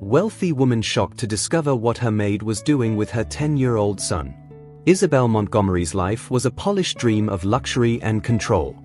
Wealthy woman shocked to discover what her maid was doing with her 10-year-old son. Isabel Montgomery's life was a polished dream of luxury and control.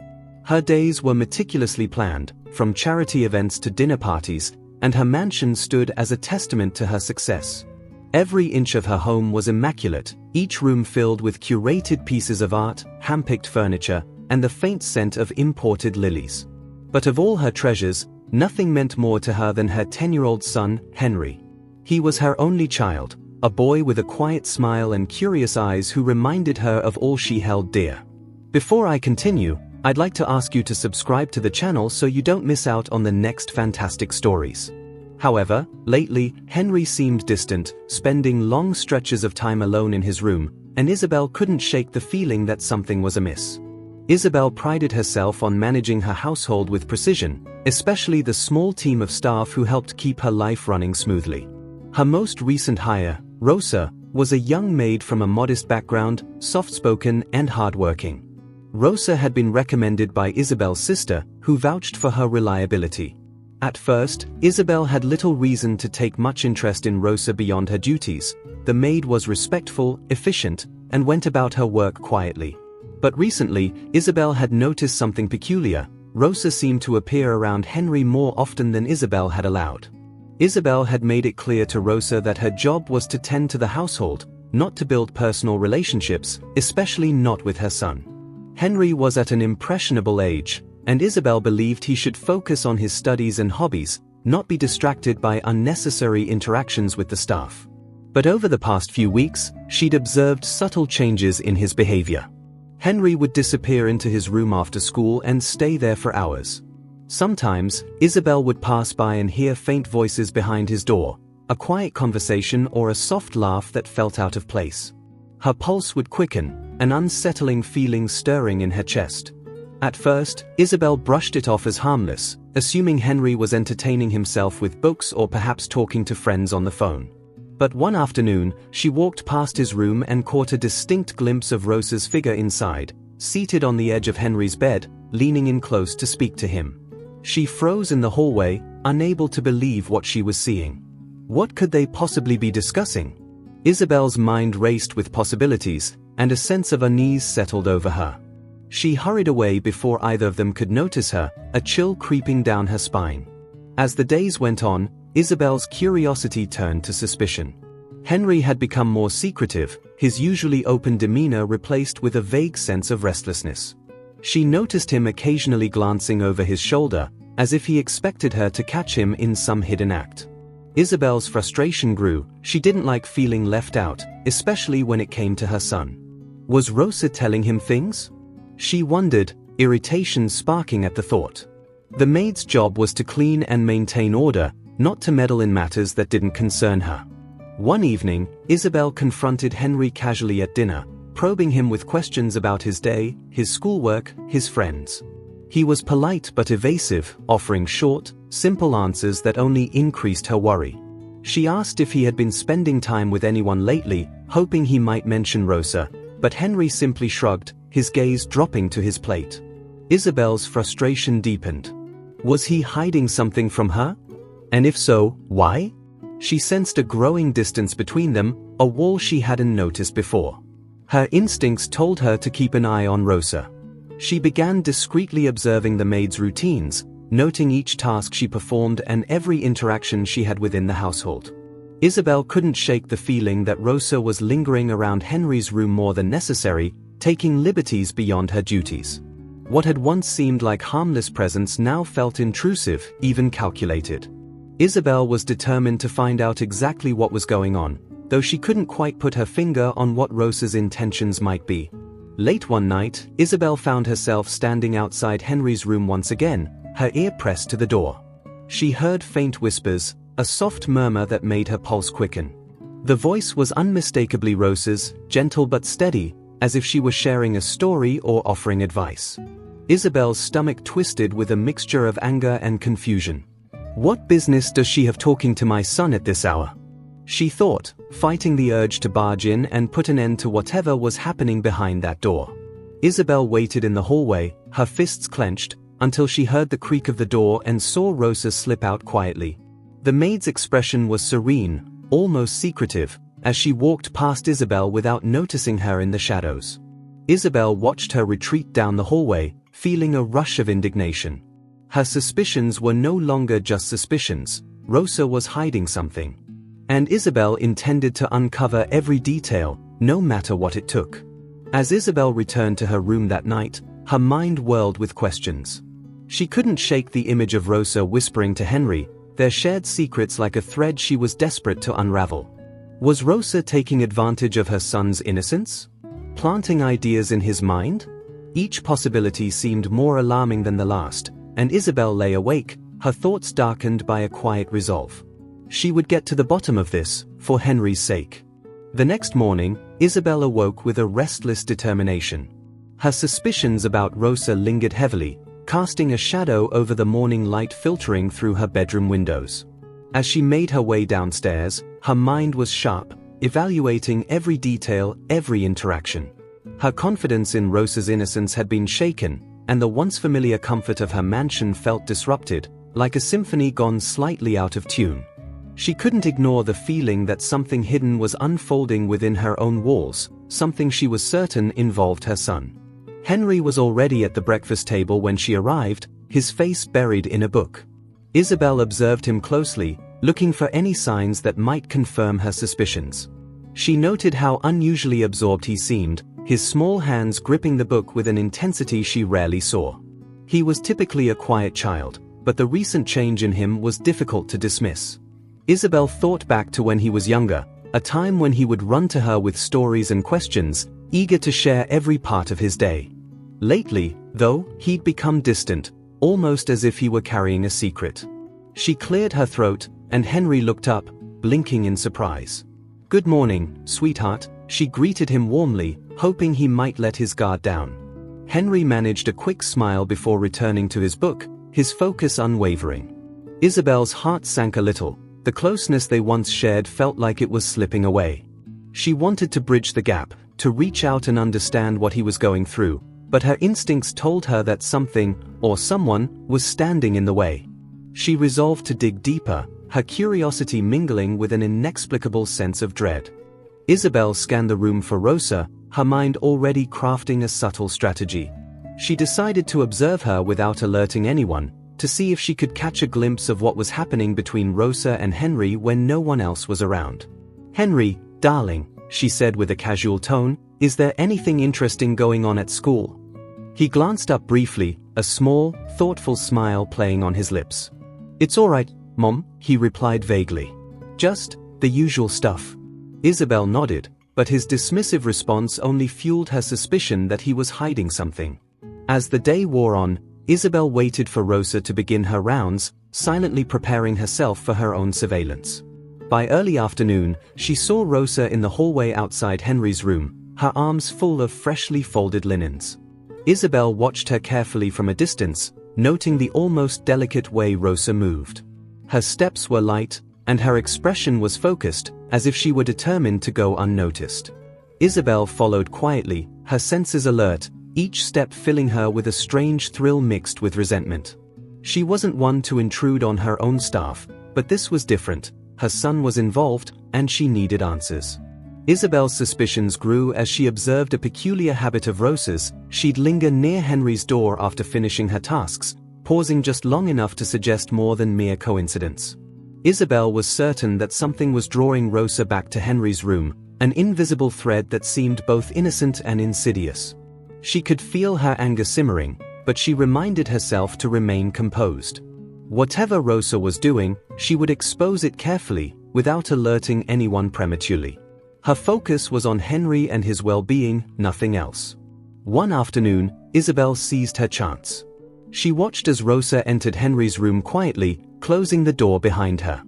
Her days were meticulously planned, from charity events to dinner parties, and her mansion stood as a testament to her success. Every inch of her home was immaculate, each room filled with curated pieces of art, hand-picked furniture, and the faint scent of imported lilies. But of all her treasures, nothing meant more to her than her 10-year-old son, Henry. He was her only child, a boy with a quiet smile and curious eyes who reminded her of all she held dear. Before I continue, I'd like to ask you to subscribe to the channel so you don't miss out on the next fantastic stories. However, lately, Henry seemed distant, spending long stretches of time alone in his room, and Isabel couldn't shake the feeling that something was amiss. Isabel prided herself on managing her household with precision, especially the small team of staff who helped keep her life running smoothly. Her most recent hire, Rosa, was a young maid from a modest background, soft-spoken and hardworking. Rosa had been recommended by Isabel's sister, who vouched for her reliability. At first, Isabel had little reason to take much interest in Rosa beyond her duties. The maid was respectful, efficient, and went about her work quietly. But recently, Isabel had noticed something peculiar. Rosa seemed to appear around Henry more often than Isabel had allowed. Isabel had made it clear to Rosa that her job was to tend to the household, not to build personal relationships, especially not with her son. Henry was at an impressionable age, and Isabel believed he should focus on his studies and hobbies, not be distracted by unnecessary interactions with the staff. But over the past few weeks, she'd observed subtle changes in his behavior. Henry would disappear into his room after school and stay there for hours. Sometimes, Isabel would pass by and hear faint voices behind his door, a quiet conversation or a soft laugh that felt out of place. Her pulse would quicken, an unsettling feeling stirring in her chest. At first, Isabel brushed it off as harmless, assuming Henry was entertaining himself with books or perhaps talking to friends on the phone. But one afternoon, she walked past his room and caught a distinct glimpse of Rosa's figure inside, seated on the edge of Henry's bed, leaning in close to speak to him. She froze in the hallway, unable to believe what she was seeing. What could they possibly be discussing? Isabel's mind raced with possibilities, and a sense of unease settled over her. She hurried away before either of them could notice her, a chill creeping down her spine. As the days went on, Isabel's curiosity turned to suspicion. Henry had become more secretive, his usually open demeanor replaced with a vague sense of restlessness. She noticed him occasionally glancing over his shoulder, as if he expected her to catch him in some hidden act. Isabel's frustration grew. She didn't like feeling left out, especially when it came to her son. Was Rosa telling him things? She wondered, irritation sparking at the thought. The maid's job was to clean and maintain order, not to meddle in matters that didn't concern her. One evening, Isabel confronted Henry casually at dinner, probing him with questions about his day, his schoolwork, his friends. He was polite but evasive, offering short, simple answers that only increased her worry. She asked if he had been spending time with anyone lately, hoping he might mention Rosa, but Henry simply shrugged, his gaze dropping to his plate. Isabel's frustration deepened. Was he hiding something from her? And if so, why? She sensed a growing distance between them, a wall she hadn't noticed before. Her instincts told her to keep an eye on Rosa. She began discreetly observing the maid's routines, noting each task she performed and every interaction she had within the household. Isabel couldn't shake the feeling that Rosa was lingering around Henry's room more than necessary, taking liberties beyond her duties. What had once seemed like harmless presence now felt intrusive, even calculated. Isabel was determined to find out exactly what was going on, though she couldn't quite put her finger on what Rosa's intentions might be. Late one night, Isabel found herself standing outside Henry's room once again, her ear pressed to the door. She heard faint whispers, a soft murmur that made her pulse quicken. The voice was unmistakably Rosa's, gentle but steady, as if she were sharing a story or offering advice. Isabel's stomach twisted with a mixture of anger and confusion. What business does she have talking to my son at this hour? She thought, fighting the urge to barge in and put an end to whatever was happening behind that door. Isabel waited in the hallway, her fists clenched, until she heard the creak of the door and saw Rosa slip out quietly. The maid's expression was serene, almost secretive, as she walked past Isabel without noticing her in the shadows. Isabel watched her retreat down the hallway, feeling a rush of indignation. Her suspicions were no longer just suspicions. Rosa was hiding something. And Isabel intended to uncover every detail, no matter what it took. As Isabel returned to her room that night, her mind whirled with questions. She couldn't shake the image of Rosa whispering to Henry, their shared secrets like a thread she was desperate to unravel. Was Rosa taking advantage of her son's innocence? Planting ideas in his mind? Each possibility seemed more alarming than the last, and Isabel lay awake, her thoughts darkened by a quiet resolve. She would get to the bottom of this, for Henry's sake. The next morning, Isabel awoke with a restless determination. Her suspicions about Rosa lingered heavily, casting a shadow over the morning light filtering through her bedroom windows. As she made her way downstairs, her mind was sharp, evaluating every detail, every interaction. Her confidence in Rosa's innocence had been shaken, and the once familiar comfort of her mansion felt disrupted, like a symphony gone slightly out of tune. She couldn't ignore the feeling that something hidden was unfolding within her own walls, something she was certain involved her son. Henry was already at the breakfast table when she arrived, his face buried in a book. Isabel observed him closely, looking for any signs that might confirm her suspicions. She noted how unusually absorbed he seemed, his small hands gripping the book with an intensity she rarely saw. He was typically a quiet child, but the recent change in him was difficult to dismiss. Isabel thought back to when he was younger, a time when he would run to her with stories and questions, eager to share every part of his day. Lately, though, he'd become distant, almost as if he were carrying a secret. She cleared her throat, and Henry looked up, blinking in surprise. "Good morning, sweetheart," she greeted him warmly, hoping he might let his guard down. Henry managed a quick smile before returning to his book, his focus unwavering. Isabel's heart sank a little. The closeness they once shared felt like it was slipping away. She wanted to bridge the gap, to reach out and understand what he was going through, but her instincts told her that something, or someone, was standing in the way. She resolved to dig deeper, her curiosity mingling with an inexplicable sense of dread. Isabel scanned the room for Rosa, her mind already crafting a subtle strategy. She decided to observe her without alerting anyone, to see if she could catch a glimpse of what was happening between Rosa and Henry when no one else was around. "Henry, darling," she said with a casual tone, "is there anything interesting going on at school?" He glanced up briefly, a small, thoughtful smile playing on his lips. "It's all right, Mom," he replied vaguely. "Just the usual stuff." Isabel nodded, but his dismissive response only fueled her suspicion that he was hiding something. As the day wore on, Isabel waited for Rosa to begin her rounds, silently preparing herself for her own surveillance. By early afternoon, she saw Rosa in the hallway outside Henry's room, her arms full of freshly folded linens. Isabel watched her carefully from a distance, noting the almost delicate way Rosa moved. Her steps were light, and her expression was focused, as if she were determined to go unnoticed. Isabel followed quietly, her senses alert, each step filling her with a strange thrill mixed with resentment. She wasn't one to intrude on her own staff, but this was different. Her son was involved, and she needed answers. Isabel's suspicions grew as she observed a peculiar habit of Rosa's. She'd linger near Henry's door after finishing her tasks, pausing just long enough to suggest more than mere coincidence. Isabel was certain that something was drawing Rosa back to Henry's room, an invisible thread that seemed both innocent and insidious. She could feel her anger simmering, but she reminded herself to remain composed. Whatever Rosa was doing, she would expose it carefully, without alerting anyone prematurely. Her focus was on Henry and his well-being, nothing else. One afternoon, Isabel seized her chance. She watched as Rosa entered Henry's room quietly, closing the door behind her.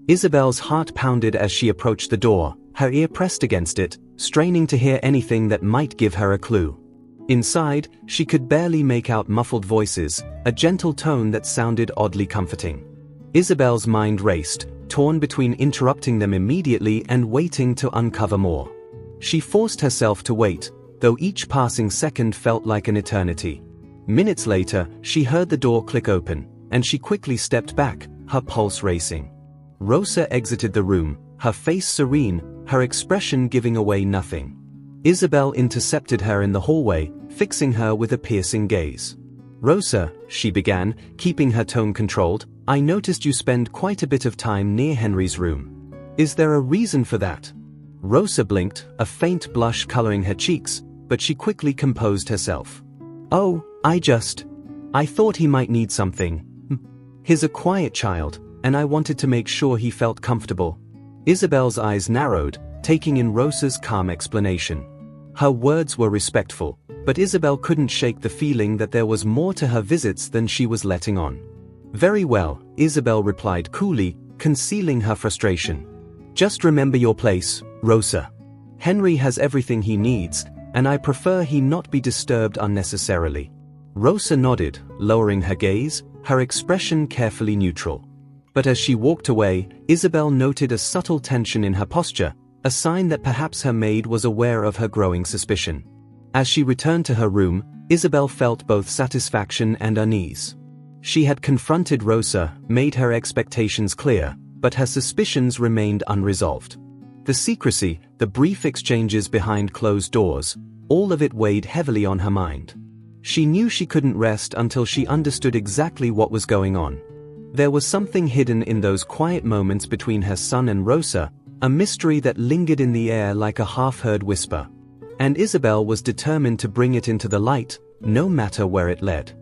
Isabel's heart pounded as she approached the door, her ear pressed against it, straining to hear anything that might give her a clue. Inside, she could barely make out muffled voices, a gentle tone that sounded oddly comforting. Isabel's mind raced, torn between interrupting them immediately and waiting to uncover more. She forced herself to wait, though each passing second felt like an eternity. Minutes later, she heard the door click open, and she quickly stepped back, her pulse racing. Rosa exited the room, her face serene, her expression giving away nothing. Isabel intercepted her in the hallway, fixing her with a piercing gaze. "Rosa," she began, keeping her tone controlled, "I noticed you spend quite a bit of time near Henry's room. Is there a reason for that?" Rosa blinked, a faint blush coloring her cheeks, but she quickly composed herself. "Oh, I thought he might need something. He's a quiet child, and I wanted to make sure he felt comfortable." Isabel's eyes narrowed, taking in Rosa's calm explanation. Her words were respectful, but Isabel couldn't shake the feeling that there was more to her visits than she was letting on. "Very well," Isabel replied coolly, concealing her frustration. "Just remember your place, Rosa. Henry has everything he needs, and I prefer he not be disturbed unnecessarily." Rosa nodded, lowering her gaze, her expression carefully neutral. But as she walked away, Isabel noted a subtle tension in her posture, a sign that perhaps her maid was aware of her growing suspicion. As she returned to her room, Isabel felt both satisfaction and unease. She had confronted Rosa, made her expectations clear, but her suspicions remained unresolved. The secrecy, the brief exchanges behind closed doors, all of it weighed heavily on her mind. She knew she couldn't rest until she understood exactly what was going on. There was something hidden in those quiet moments between her son and Rosa, a mystery that lingered in the air like a half-heard whisper. And Isabel was determined to bring it into the light, no matter where it led.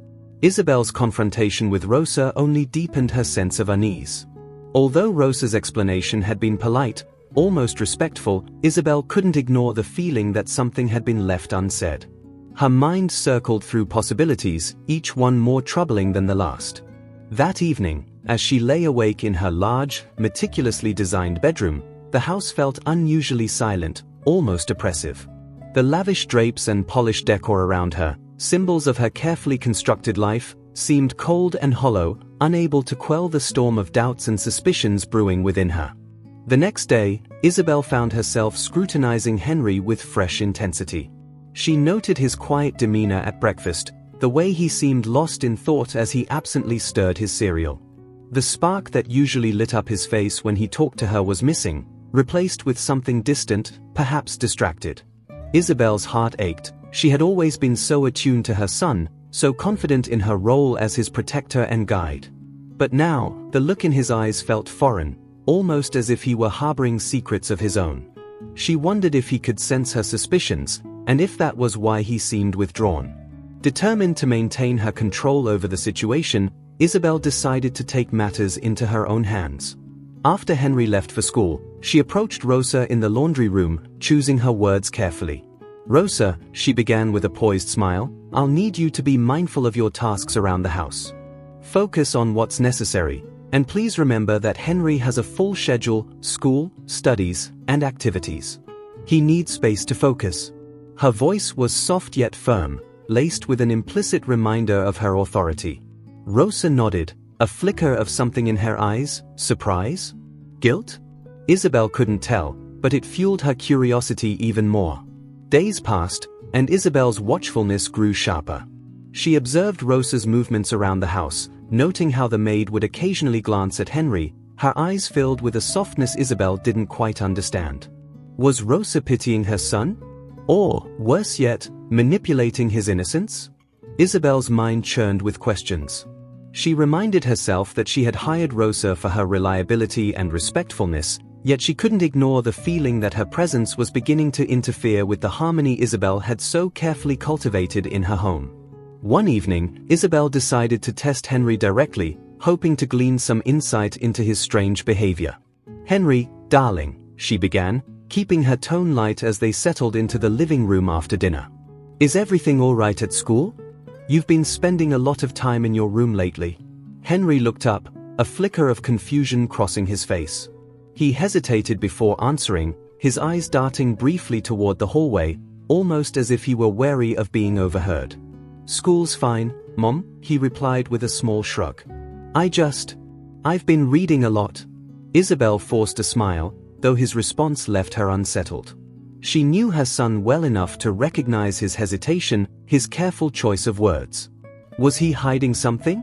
Isabel's confrontation with Rosa only deepened her sense of unease. Although Rosa's explanation had been polite, almost respectful, Isabel couldn't ignore the feeling that something had been left unsaid. Her mind circled through possibilities, each one more troubling than the last. That evening, as she lay awake in her large, meticulously designed bedroom, the house felt unusually silent, almost oppressive. The lavish drapes and polished decor around her, symbols of her carefully constructed life, seemed cold and hollow, unable to quell the storm of doubts and suspicions brewing within her. The next day, Isabel found herself scrutinizing Henry with fresh intensity. She noted his quiet demeanor at breakfast, the way he seemed lost in thought as he absently stirred his cereal. The spark that usually lit up his face when he talked to her was missing, replaced with something distant, perhaps distracted. Isabel's heart ached. She had always been so attuned to her son, so confident in her role as his protector and guide. But now, the look in his eyes felt foreign, almost as if he were harboring secrets of his own. She wondered if he could sense her suspicions, and if that was why he seemed withdrawn. Determined to maintain her control over the situation, Isabel decided to take matters into her own hands. After Henry left for school, she approached Rosa in the laundry room, choosing her words carefully. "Rosa," she began with a poised smile, "I'll need you to be mindful of your tasks around the house. Focus on what's necessary, and please remember that Henry has a full schedule, school, studies, and activities. He needs space to focus." Her voice was soft yet firm, laced with an implicit reminder of her authority. Rosa nodded, a flicker of something in her eyes, surprise? Guilt? Isabel couldn't tell, but it fueled her curiosity even more. Days passed, and Isabel's watchfulness grew sharper. She observed Rosa's movements around the house, noting how the maid would occasionally glance at Henry, her eyes filled with a softness Isabel didn't quite understand. Was Rosa pitying her son? Or, worse yet, manipulating his innocence? Isabel's mind churned with questions. She reminded herself that she had hired Rosa for her reliability and respectfulness, yet she couldn't ignore the feeling that her presence was beginning to interfere with the harmony Isabel had so carefully cultivated in her home. One evening, Isabel decided to test Henry directly, hoping to glean some insight into his strange behavior. "Henry, darling," she began, keeping her tone light as they settled into the living room after dinner. "Is everything all right at school? You've been spending a lot of time in your room lately." Henry looked up, a flicker of confusion crossing his face. He hesitated before answering, his eyes darting briefly toward the hallway, almost as if he were wary of being overheard. "School's fine, Mom," he replied with a small shrug. I've been reading a lot." Isabel forced a smile, though his response left her unsettled. She knew her son well enough to recognize his hesitation, his careful choice of words. Was he hiding something?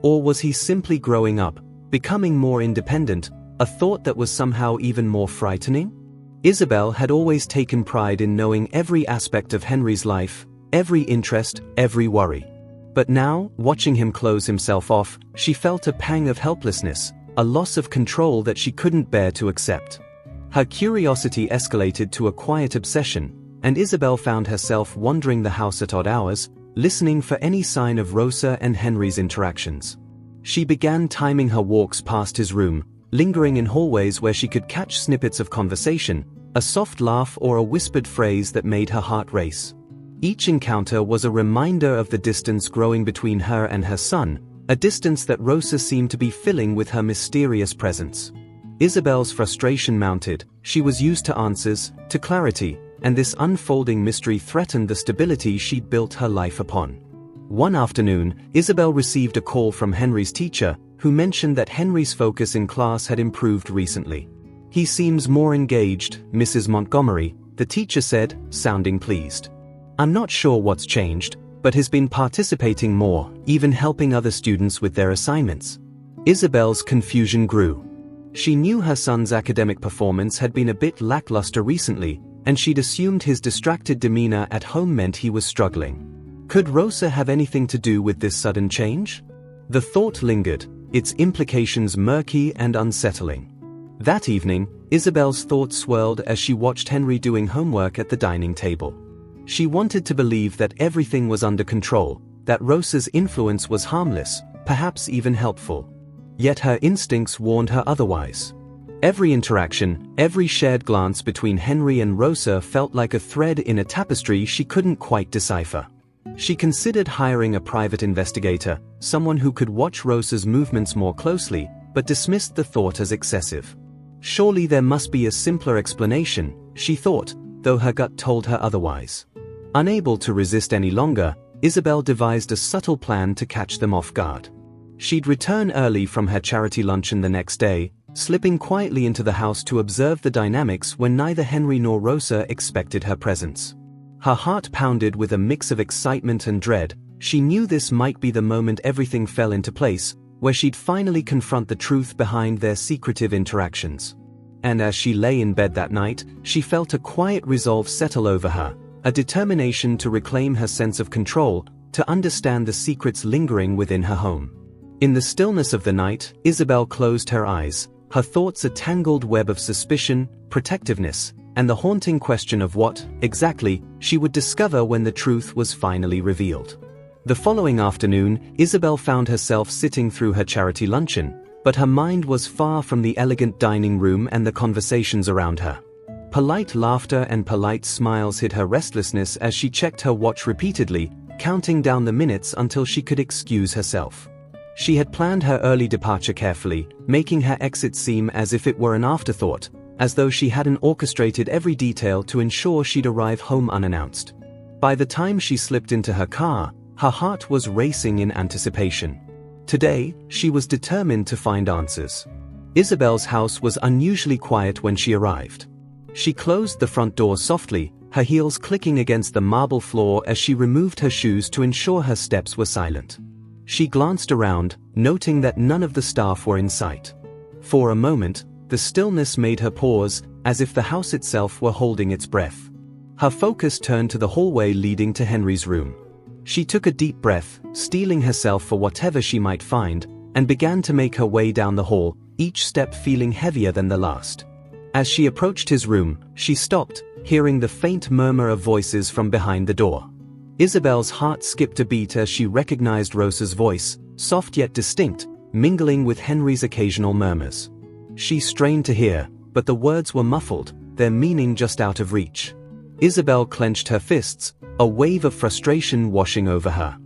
Or was he simply growing up, becoming more independent, a thought that was somehow even more frightening? Isabel had always taken pride in knowing every aspect of Henry's life, every interest, every worry. But now, watching him close himself off, she felt a pang of helplessness, a loss of control that she couldn't bear to accept. Her curiosity escalated to a quiet obsession, and Isabel found herself wandering the house at odd hours, listening for any sign of Rosa and Henry's interactions. She began timing her walks past his room, lingering in hallways where she could catch snippets of conversation, a soft laugh or a whispered phrase that made her heart race. Each encounter was a reminder of the distance growing between her and her son, a distance that Rosa seemed to be filling with her mysterious presence. Isabel's frustration mounted. She was used to answers, to clarity, and this unfolding mystery threatened the stability she'd built her life upon. One afternoon, Isabel received a call from Henry's teacher, who mentioned that Henry's focus in class had improved recently. "He seems more engaged, Mrs. Montgomery," the teacher said, sounding pleased. "I'm not sure what's changed, but has been participating more, even helping other students with their assignments." Isabel's confusion grew. She knew her son's academic performance had been a bit lackluster recently, and she'd assumed his distracted demeanor at home meant he was struggling. Could Rosa have anything to do with this sudden change? The thought lingered, its implications murky and unsettling. That evening, Isabel's thoughts swirled as she watched Henry doing homework at the dining table. She wanted to believe that everything was under control, that Rosa's influence was harmless, perhaps even helpful. Yet her instincts warned her otherwise. Every interaction, every shared glance between Henry and Rosa felt like a thread in a tapestry she couldn't quite decipher. She considered hiring a private investigator, someone who could watch Rosa's movements more closely, but dismissed the thought as excessive. Surely there must be a simpler explanation, she thought, though her gut told her otherwise. Unable to resist any longer, Isabel devised a subtle plan to catch them off guard. She'd return early from her charity luncheon the next day, slipping quietly into the house to observe the dynamics when neither Henry nor Rosa expected her presence. Her heart pounded with a mix of excitement and dread. She knew this might be the moment everything fell into place, where she'd finally confront the truth behind their secretive interactions. And as she lay in bed that night, she felt a quiet resolve settle over her, a determination to reclaim her sense of control, to understand the secrets lingering within her home. In the stillness of the night, Isabel closed her eyes, her thoughts a tangled web of suspicion, protectiveness, and the haunting question of what, exactly, she would discover when the truth was finally revealed. The following afternoon, Isabel found herself sitting through her charity luncheon, but her mind was far from the elegant dining room and the conversations around her. Polite laughter and polite smiles hid her restlessness as she checked her watch repeatedly, counting down the minutes until she could excuse herself. She had planned her early departure carefully, making her exit seem as if it were an afterthought, as though she hadn't orchestrated every detail to ensure she'd arrive home unannounced. By the time she slipped into her car, her heart was racing in anticipation. Today, she was determined to find answers. Isabel's house was unusually quiet when she arrived. She closed the front door softly, her heels clicking against the marble floor as she removed her shoes to ensure her steps were silent. She glanced around, noting that none of the staff were in sight. For a moment, the stillness made her pause, as if the house itself were holding its breath. Her focus turned to the hallway leading to Henry's room. She took a deep breath, steeling herself for whatever she might find, and began to make her way down the hall, each step feeling heavier than the last. As she approached his room, she stopped, hearing the faint murmur of voices from behind the door. Isabel's heart skipped a beat as she recognized Rosa's voice, soft yet distinct, mingling with Henry's occasional murmurs. She strained to hear, but the words were muffled, their meaning just out of reach. Isabel clenched her fists, a wave of frustration washing over her.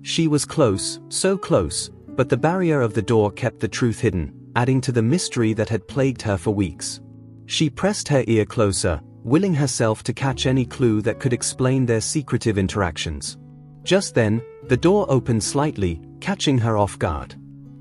She was close, so close, but the barrier of the door kept the truth hidden, adding to the mystery that had plagued her for weeks. She pressed her ear closer, willing herself to catch any clue that could explain their secretive interactions. Just then, the door opened slightly, catching her off guard.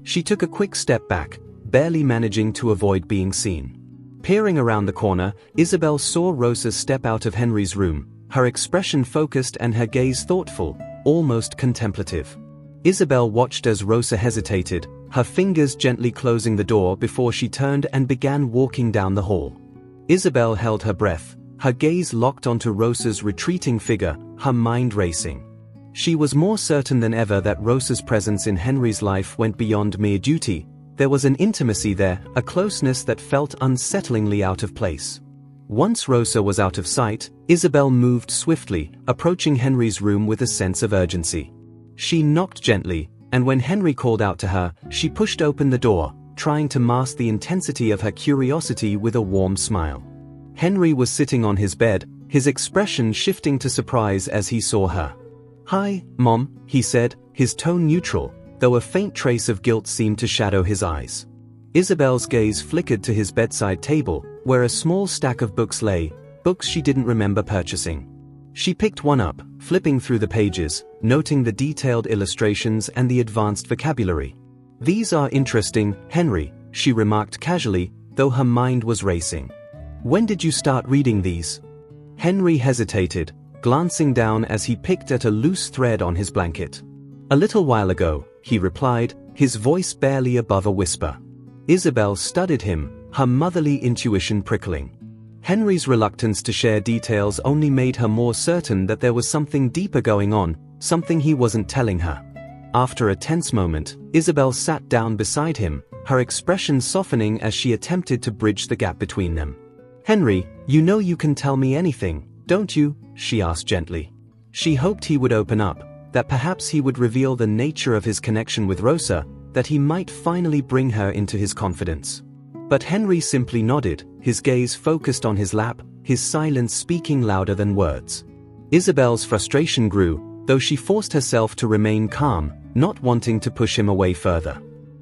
She took a quick step back, barely managing to avoid being seen. Peering around the corner, Isabel saw Rosa step out of Henry's room, her expression focused and her gaze thoughtful, almost contemplative. Isabel watched as Rosa hesitated, her fingers gently closing the door before she turned and began walking down the hall. Isabel held her breath, her gaze locked onto Rosa's retreating figure, her mind racing. She was more certain than ever that Rosa's presence in Henry's life went beyond mere duty. There was an intimacy there, a closeness that felt unsettlingly out of place. Once Rosa was out of sight, Isabel moved swiftly, approaching Henry's room with a sense of urgency. She knocked gently, and when Henry called out to her, she pushed open the door, trying to mask the intensity of her curiosity with a warm smile. Henry was sitting on his bed, his expression shifting to surprise as he saw her. "Hi, Mom," he said, his tone neutral, though a faint trace of guilt seemed to shadow his eyes. Isabel's gaze flickered to his bedside table, where a small stack of books lay, books she didn't remember purchasing. She picked one up, flipping through the pages, noting the detailed illustrations and the advanced vocabulary. "These are interesting, Henry," she remarked casually, though her mind was racing. "When did you start reading these?" Henry hesitated, glancing down as he picked at a loose thread on his blanket. "A little while ago," he replied, his voice barely above a whisper. Isabel studied him, her motherly intuition prickling. Henry's reluctance to share details only made her more certain that there was something deeper going on, something he wasn't telling her. After a tense moment, Isabel sat down beside him, her expression softening as she attempted to bridge the gap between them. "Henry, you know you can tell me anything, don't you?" she asked gently. She hoped he would open up, that perhaps he would reveal the nature of his connection with Rosa, that he might finally bring her into his confidence. But Henry simply nodded, his gaze focused on his lap, his silence speaking louder than words. Isabel's frustration grew, though she forced herself to remain calm, not wanting to push him away further.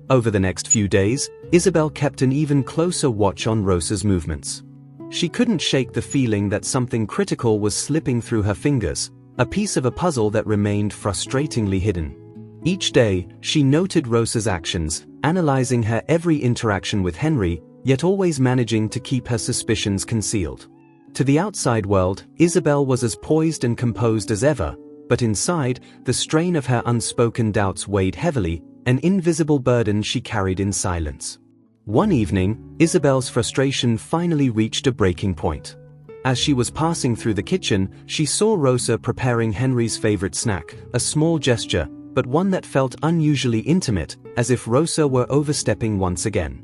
Over the next few days, Isabel kept an even closer watch on Rosa's movements. She couldn't shake the feeling that something critical was slipping through her fingers, a piece of a puzzle that remained frustratingly hidden. Each day, she noted Rosa's actions, analyzing her every interaction with Henry, yet always managing to keep her suspicions concealed. To the outside world, Isabel was as poised and composed as ever, but inside, the strain of her unspoken doubts weighed heavily, an invisible burden she carried in silence. One evening, Isabel's frustration finally reached a breaking point. As she was passing through the kitchen, she saw Rosa preparing Henry's favorite snack, a small gesture, but one that felt unusually intimate, as if Rosa were overstepping once again.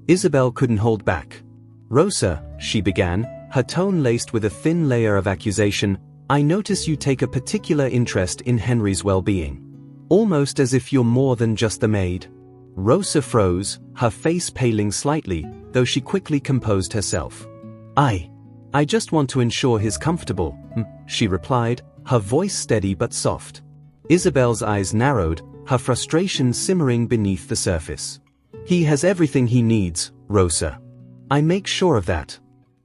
Isabel couldn't hold back. "Rosa," she began, her tone laced with a thin layer of accusation, "I notice you take a particular interest in Henry's well-being. Almost as if you're more than just the maid." Rosa froze, her face paling slightly, though she quickly composed herself. I just want to ensure he's comfortable," she replied, her voice steady but soft. Isabel's eyes narrowed, her frustration simmering beneath the surface. "He has everything he needs, Rosa. I make sure of that.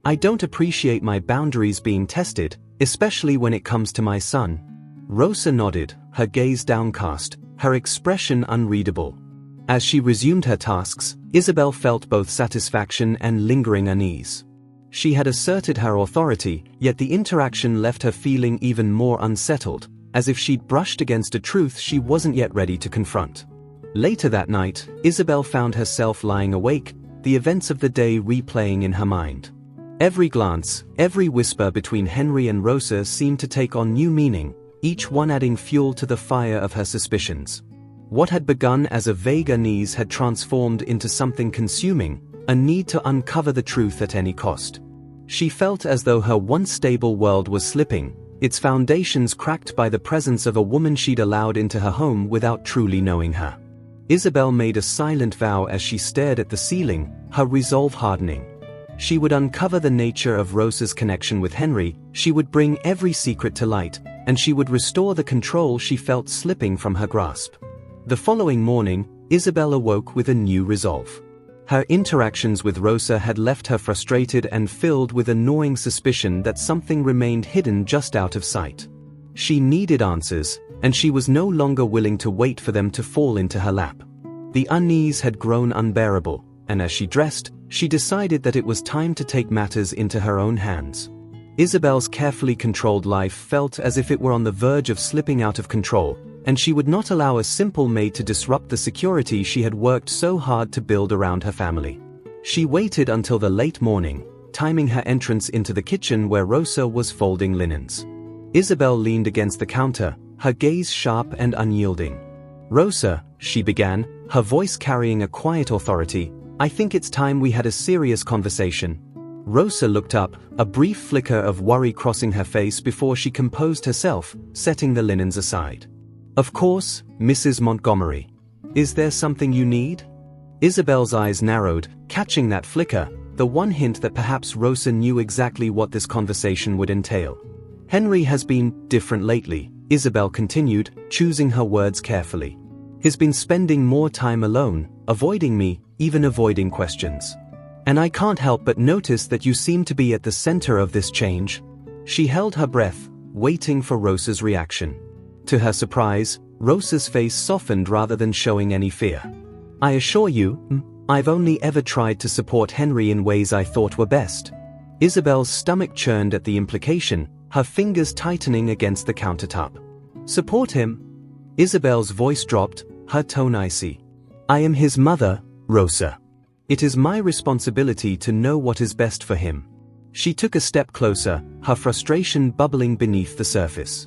I don't appreciate my boundaries being tested, especially when it comes to my son." Rosa nodded, her gaze downcast, her expression unreadable. As she resumed her tasks, Isabel felt both satisfaction and lingering unease. She had asserted her authority, yet the interaction left her feeling even more unsettled, as if she'd brushed against a truth she wasn't yet ready to confront. Later that night, Isabel found herself lying awake, the events of the day replaying in her mind. Every glance, every whisper between Henry and Rosa seemed to take on new meaning, each one adding fuel to the fire of her suspicions. What had begun as a vague unease had transformed into something consuming, a need to uncover the truth at any cost. She felt as though her once stable world was slipping, its foundations cracked by the presence of a woman she'd allowed into her home without truly knowing her. Isabel made a silent vow as she stared at the ceiling, her resolve hardening. She would uncover the nature of Rosa's connection with Henry, she would bring every secret to light, and she would restore the control she felt slipping from her grasp. The following morning, Isabel awoke with a new resolve. Her interactions with Rosa had left her frustrated and filled with a gnawing suspicion that something remained hidden just out of sight. She needed answers, and she was no longer willing to wait for them to fall into her lap. The unease had grown unbearable, and as she dressed, she decided that it was time to take matters into her own hands. Isabel's carefully controlled life felt as if it were on the verge of slipping out of control, and she would not allow a simple maid to disrupt the security she had worked so hard to build around her family. She waited until the late morning, timing her entrance into the kitchen where Rosa was folding linens. Isabel leaned against the counter, her gaze sharp and unyielding. "Rosa," she began, her voice carrying a quiet authority, "I think it's time we had a serious conversation." Rosa looked up, a brief flicker of worry crossing her face before she composed herself, setting the linens aside. "Of course, Mrs. Montgomery. Is there something you need?" Isabel's eyes narrowed, catching that flicker, the one hint that perhaps Rosa knew exactly what this conversation would entail. "Henry has been different lately," Isabel continued, choosing her words carefully. "He's been spending more time alone, avoiding me, even avoiding questions. And I can't help but notice that you seem to be at the center of this change." She held her breath, waiting for Rosa's reaction. To her surprise, Rosa's face softened rather than showing any fear. "I assure you, I've only ever tried to support Henry in ways I thought were best." Isabel's stomach churned at the implication, her fingers tightening against the countertop. "Support him?" Isabel's voice dropped, her tone icy. "I am his mother, Rosa. It is my responsibility to know what is best for him." She took a step closer, her frustration bubbling beneath the surface.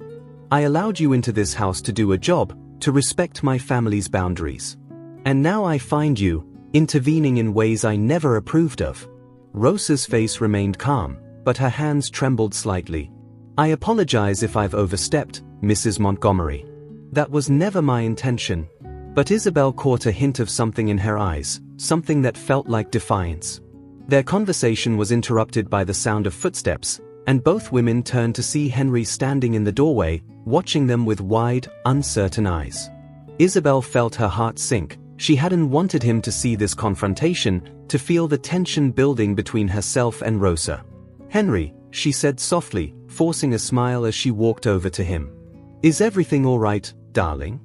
"I allowed you into this house to do a job, to respect my family's boundaries. And now I find you, intervening in ways I never approved of." Rosa's face remained calm, but her hands trembled slightly. "I apologize if I've overstepped, Mrs. Montgomery. That was never my intention." But Isabel caught a hint of something in her eyes, something that felt like defiance. Their conversation was interrupted by the sound of footsteps, and both women turned to see Henry standing in the doorway, watching them with wide, uncertain eyes. Isabel felt her heart sink. She hadn't wanted him to see this confrontation, to feel the tension building between herself and Rosa. "Henry," she said softly, forcing a smile as she walked over to him. "Is everything all right, darling?"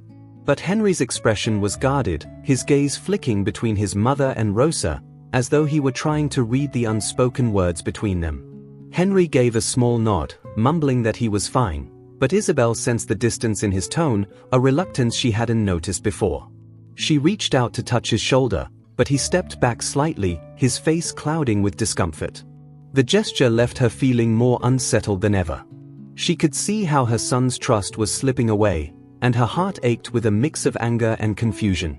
But Henry's expression was guarded, his gaze flicking between his mother and Rosa, as though he were trying to read the unspoken words between them. Henry gave a small nod, mumbling that he was fine, but Isabel sensed the distance in his tone, a reluctance she hadn't noticed before. She reached out to touch his shoulder, but he stepped back slightly, his face clouding with discomfort. The gesture left her feeling more unsettled than ever. She could see how her son's trust was slipping away, and her heart ached with a mix of anger and confusion.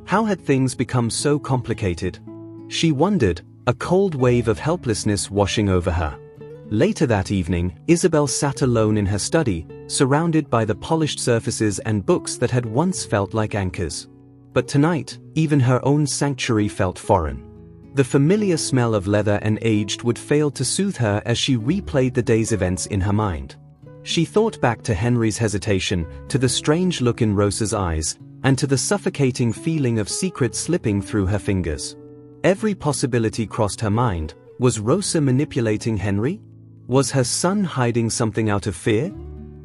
How had things become so complicated? She wondered, a cold wave of helplessness washing over her. Later that evening, Isabel sat alone in her study, surrounded by the polished surfaces and books that had once felt like anchors. But tonight, even her own sanctuary felt foreign. The familiar smell of leather and aged wood failed to soothe her as she replayed the day's events in her mind. She thought back to Henry's hesitation, to the strange look in Rosa's eyes, and to the suffocating feeling of secrets slipping through her fingers. Every possibility crossed her mind. Was Rosa manipulating Henry? Was her son hiding something out of fear?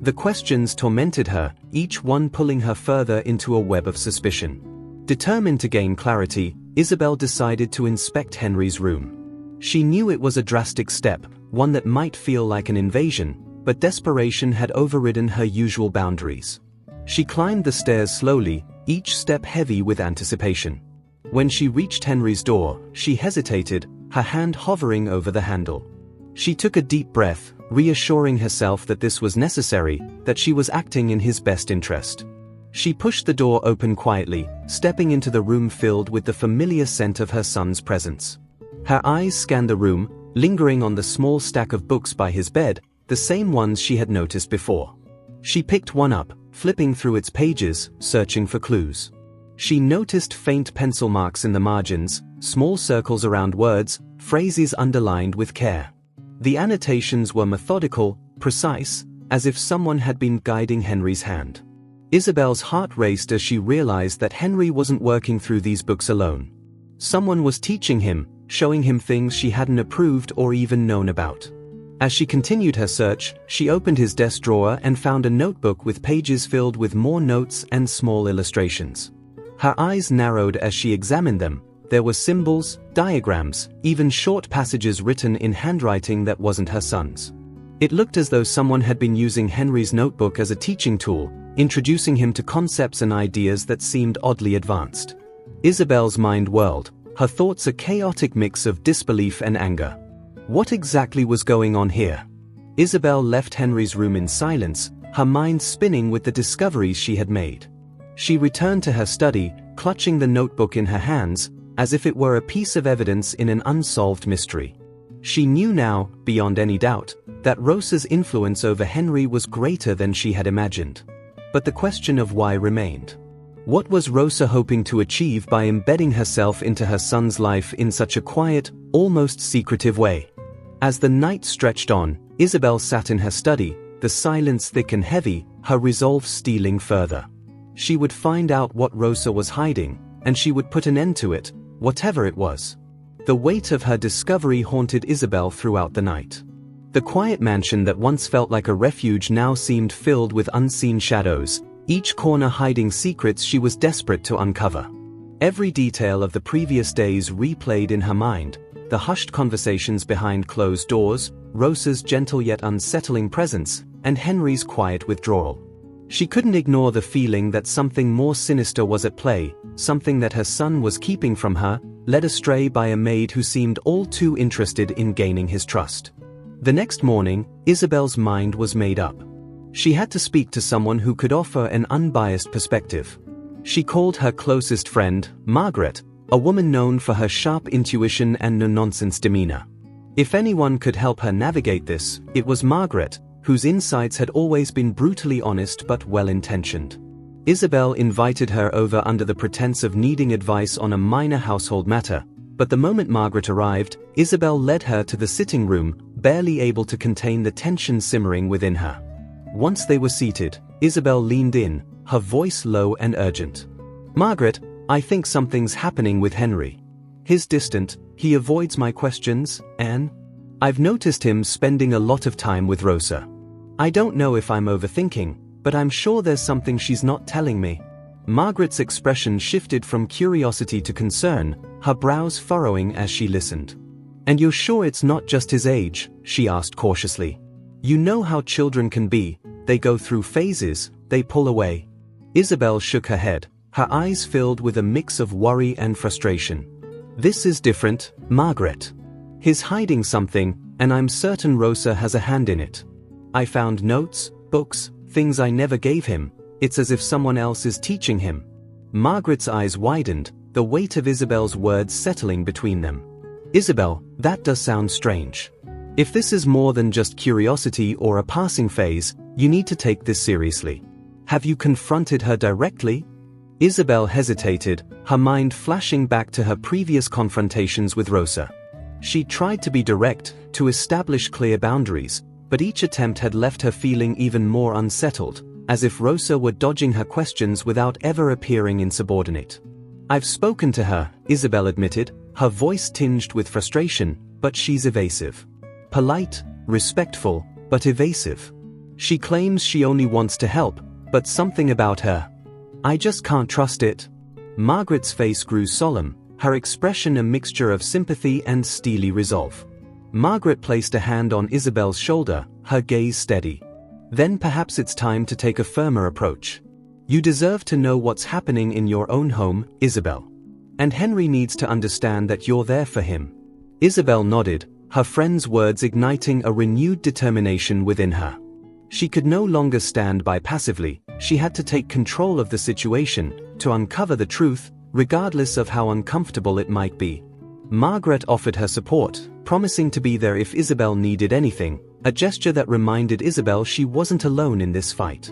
The questions tormented her, each one pulling her further into a web of suspicion. Determined to gain clarity, Isabel decided to inspect Henry's room. She knew it was a drastic step, one that might feel like an invasion, but desperation had overridden her usual boundaries. She climbed the stairs slowly, each step heavy with anticipation. When she reached Henry's door, she hesitated, her hand hovering over the handle. She took a deep breath, reassuring herself that this was necessary, that she was acting in his best interest. She pushed the door open quietly, stepping into the room filled with the familiar scent of her son's presence. Her eyes scanned the room, lingering on the small stack of books by his bed, the same ones she had noticed before. She picked one up, flipping through its pages, searching for clues. She noticed faint pencil marks in the margins, small circles around words, phrases underlined with care. The annotations were methodical, precise, as if someone had been guiding Henry's hand. Isabel's heart raced as she realized that Henry wasn't working through these books alone. Someone was teaching him, showing him things she hadn't approved or even known about. As she continued her search, she opened his desk drawer and found a notebook with pages filled with more notes and small illustrations. Her eyes narrowed as she examined them. There were symbols, diagrams, even short passages written in handwriting that wasn't her son's. It looked as though someone had been using Henry's notebook as a teaching tool, introducing him to concepts and ideas that seemed oddly advanced. Isabel's mind whirled, her thoughts a chaotic mix of disbelief and anger. What exactly was going on here? Isabel left Henry's room in silence, her mind spinning with the discoveries she had made. She returned to her study, clutching the notebook in her hands, as if it were a piece of evidence in an unsolved mystery. She knew now, beyond any doubt, that Rosa's influence over Henry was greater than she had imagined. But the question of why remained. What was Rosa hoping to achieve by embedding herself into her son's life in such a quiet, almost secretive way? As the night stretched on, Isabel sat in her study, the silence thick and heavy, her resolve stealing further. She would find out what Rosa was hiding, and she would put an end to it, whatever it was. The weight of her discovery haunted Isabel throughout the night. The quiet mansion that once felt like a refuge now seemed filled with unseen shadows, each corner hiding secrets she was desperate to uncover. Every detail of the previous days replayed in her mind, the hushed conversations behind closed doors, Rosa's gentle yet unsettling presence, and Henry's quiet withdrawal. She couldn't ignore the feeling that something more sinister was at play, something that her son was keeping from her, led astray by a maid who seemed all too interested in gaining his trust. The next morning, Isabel's mind was made up. She had to speak to someone who could offer an unbiased perspective. She called her closest friend, Margaret, a woman known for her sharp intuition and no-nonsense demeanor. If anyone could help her navigate this, it was Margaret, whose insights had always been brutally honest but well-intentioned. Isabel invited her over under the pretense of needing advice on a minor household matter, but the moment Margaret arrived, Isabel led her to the sitting room, barely able to contain the tension simmering within her. Once they were seated, Isabel leaned in, her voice low and urgent. "Margaret, I think something's happening with Henry. He's distant, he avoids my questions, and I've noticed him spending a lot of time with Rosa. I don't know if I'm overthinking, but I'm sure there's something she's not telling me." Margaret's expression shifted from curiosity to concern, her brows furrowing as she listened. "And you're sure it's not just his age?" she asked cautiously. "You know how children can be, they go through phases, they pull away." Isabel shook her head, her eyes filled with a mix of worry and frustration. "This is different, Margaret. He's hiding something, and I'm certain Rosa has a hand in it. I found notes, books, things I never gave him. It's as if someone else is teaching him." Margaret's eyes widened, the weight of Isabel's words settling between them. "Isabel, that does sound strange. If this is more than just curiosity or a passing phase, you need to take this seriously. Have you confronted her directly?" Isabel hesitated, her mind flashing back to her previous confrontations with Rosa. She tried to be direct, to establish clear boundaries, but each attempt had left her feeling even more unsettled, as if Rosa were dodging her questions without ever appearing insubordinate. "I've spoken to her," Isabel admitted, her voice tinged with frustration, "but she's evasive. Polite, respectful, but evasive. She claims she only wants to help, but something about her. I just can't trust it." Margaret's face grew solemn, her expression a mixture of sympathy and steely resolve. Margaret placed a hand on Isabel's shoulder, her gaze steady. "Then perhaps it's time to take a firmer approach. You deserve to know what's happening in your own home, Isabel. And Henry needs to understand that you're there for him." Isabel nodded, her friend's words igniting a renewed determination within her. She could no longer stand by passively, she had to take control of the situation, to uncover the truth, regardless of how uncomfortable it might be. Margaret offered her support, promising to be there if Isabel needed anything, a gesture that reminded Isabel she wasn't alone in this fight.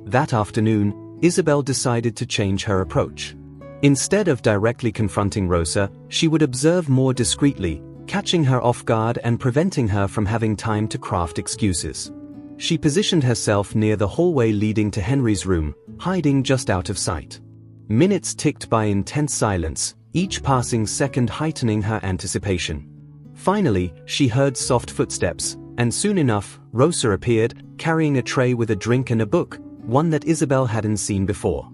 That afternoon, Isabel decided to change her approach. Instead of directly confronting Rosa, she would observe more discreetly, catching her off guard and preventing her from having time to craft excuses. She positioned herself near the hallway leading to Henry's room, hiding just out of sight. Minutes ticked by in tense silence, each passing second heightening her anticipation. Finally, she heard soft footsteps, and soon enough, Rosa appeared, carrying a tray with a drink and a book, one that Isabel hadn't seen before.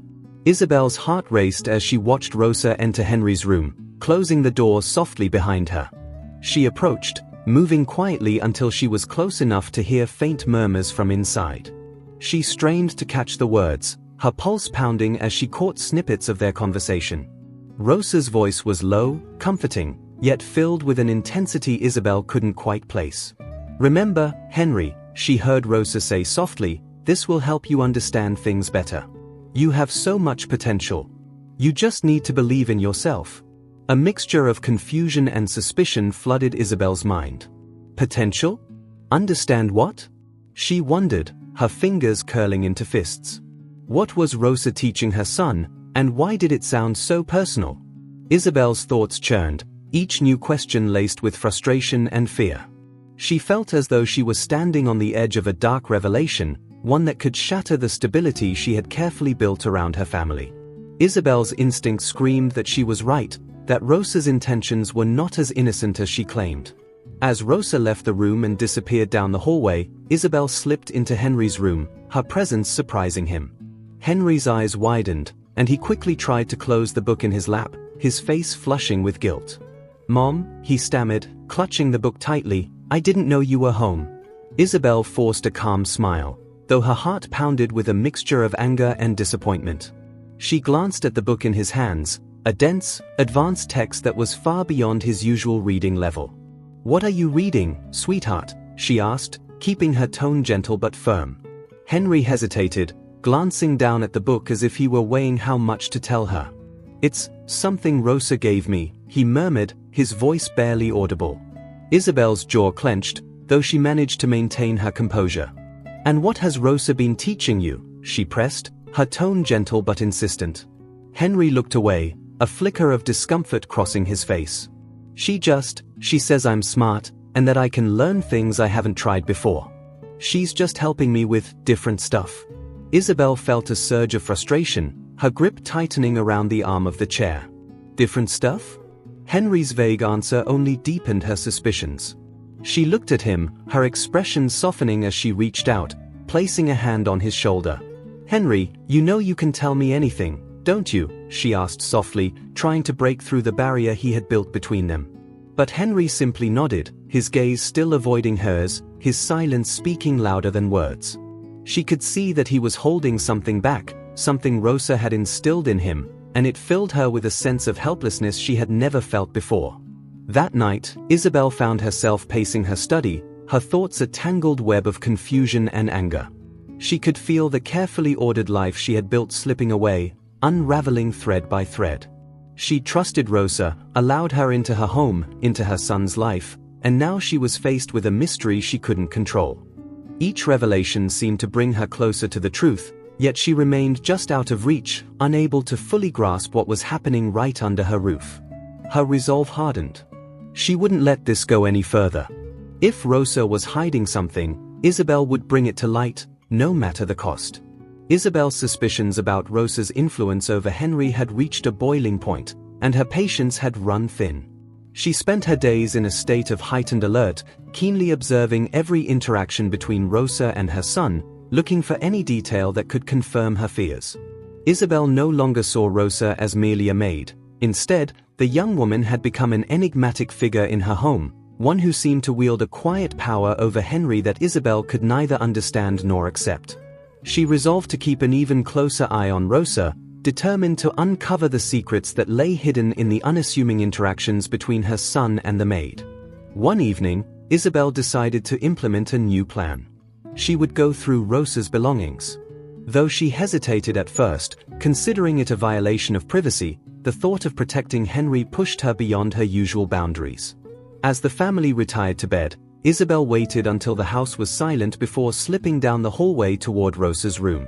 Isabel's heart raced as she watched Rosa enter Henry's room, closing the door softly behind her. She approached, moving quietly until she was close enough to hear faint murmurs from inside. She strained to catch the words, her pulse pounding as she caught snippets of their conversation. Rosa's voice was low, comforting, yet filled with an intensity Isabel couldn't quite place. "Remember, Henry," she heard Rosa say softly, "this will help you understand things better. You have so much potential. You just need to believe in yourself." A mixture of confusion and suspicion flooded Isabel's mind. Potential? Understand what? She wondered, her fingers curling into fists. What was Rosa teaching her son, and why did it sound so personal? Isabel's thoughts churned, each new question laced with frustration and fear. She felt as though she was standing on the edge of a dark revelation, one that could shatter the stability she had carefully built around her family. Isabel's instinct screamed that she was right, that Rosa's intentions were not as innocent as she claimed. As Rosa left the room and disappeared down the hallway, Isabel slipped into Henry's room, her presence surprising him. Henry's eyes widened, and he quickly tried to close the book in his lap, his face flushing with guilt. "Mom," he stammered, clutching the book tightly, "I didn't know you were home." Isabel forced a calm smile, though her heart pounded with a mixture of anger and disappointment. She glanced at the book in his hands, a dense, advanced text that was far beyond his usual reading level. "What are you reading, sweetheart?" she asked, keeping her tone gentle but firm. Henry hesitated, glancing down at the book as if he were weighing how much to tell her. "It's something Rosa gave me," he murmured, his voice barely audible. Isabel's jaw clenched, though she managed to maintain her composure. "And what has Rosa been teaching you?" she pressed, her tone gentle but insistent. Henry looked away, a flicker of discomfort crossing his face. She says I'm smart, and that I can learn things I haven't tried before. She's just helping me with different stuff." Isabel felt a surge of frustration, her grip tightening around the arm of the chair. Different stuff? Henry's vague answer only deepened her suspicions. She looked at him, her expression softening as she reached out, placing a hand on his shoulder. "Henry, you know you can tell me anything, don't you?" she asked softly, trying to break through the barrier he had built between them. But Henry simply nodded, his gaze still avoiding hers, his silence speaking louder than words. She could see that he was holding something back, something Rosa had instilled in him, and it filled her with a sense of helplessness she had never felt before. That night, Isabel found herself pacing her study, her thoughts a tangled web of confusion and anger. She could feel the carefully ordered life she had built slipping away, unraveling thread by thread. She trusted Rosa, allowed her into her home, into her son's life, and now she was faced with a mystery she couldn't control. Each revelation seemed to bring her closer to the truth, yet she remained just out of reach, unable to fully grasp what was happening right under her roof. Her resolve hardened. She wouldn't let this go any further. If Rosa was hiding something, Isabel would bring it to light, no matter the cost. Isabel's suspicions about Rosa's influence over Henry had reached a boiling point, and her patience had run thin. She spent her days in a state of heightened alert, keenly observing every interaction between Rosa and her son, looking for any detail that could confirm her fears. Isabel no longer saw Rosa as merely a maid. Instead, the young woman had become an enigmatic figure in her home, one who seemed to wield a quiet power over Henry that Isabel could neither understand nor accept. She resolved to keep an even closer eye on Rosa, determined to uncover the secrets that lay hidden in the unassuming interactions between her son and the maid. One evening, Isabel decided to implement a new plan. She would go through Rosa's belongings. Though she hesitated at first, considering it a violation of privacy, the thought of protecting Henry pushed her beyond her usual boundaries. As the family retired to bed, Isabel waited until the house was silent before slipping down the hallway toward Rosa's room.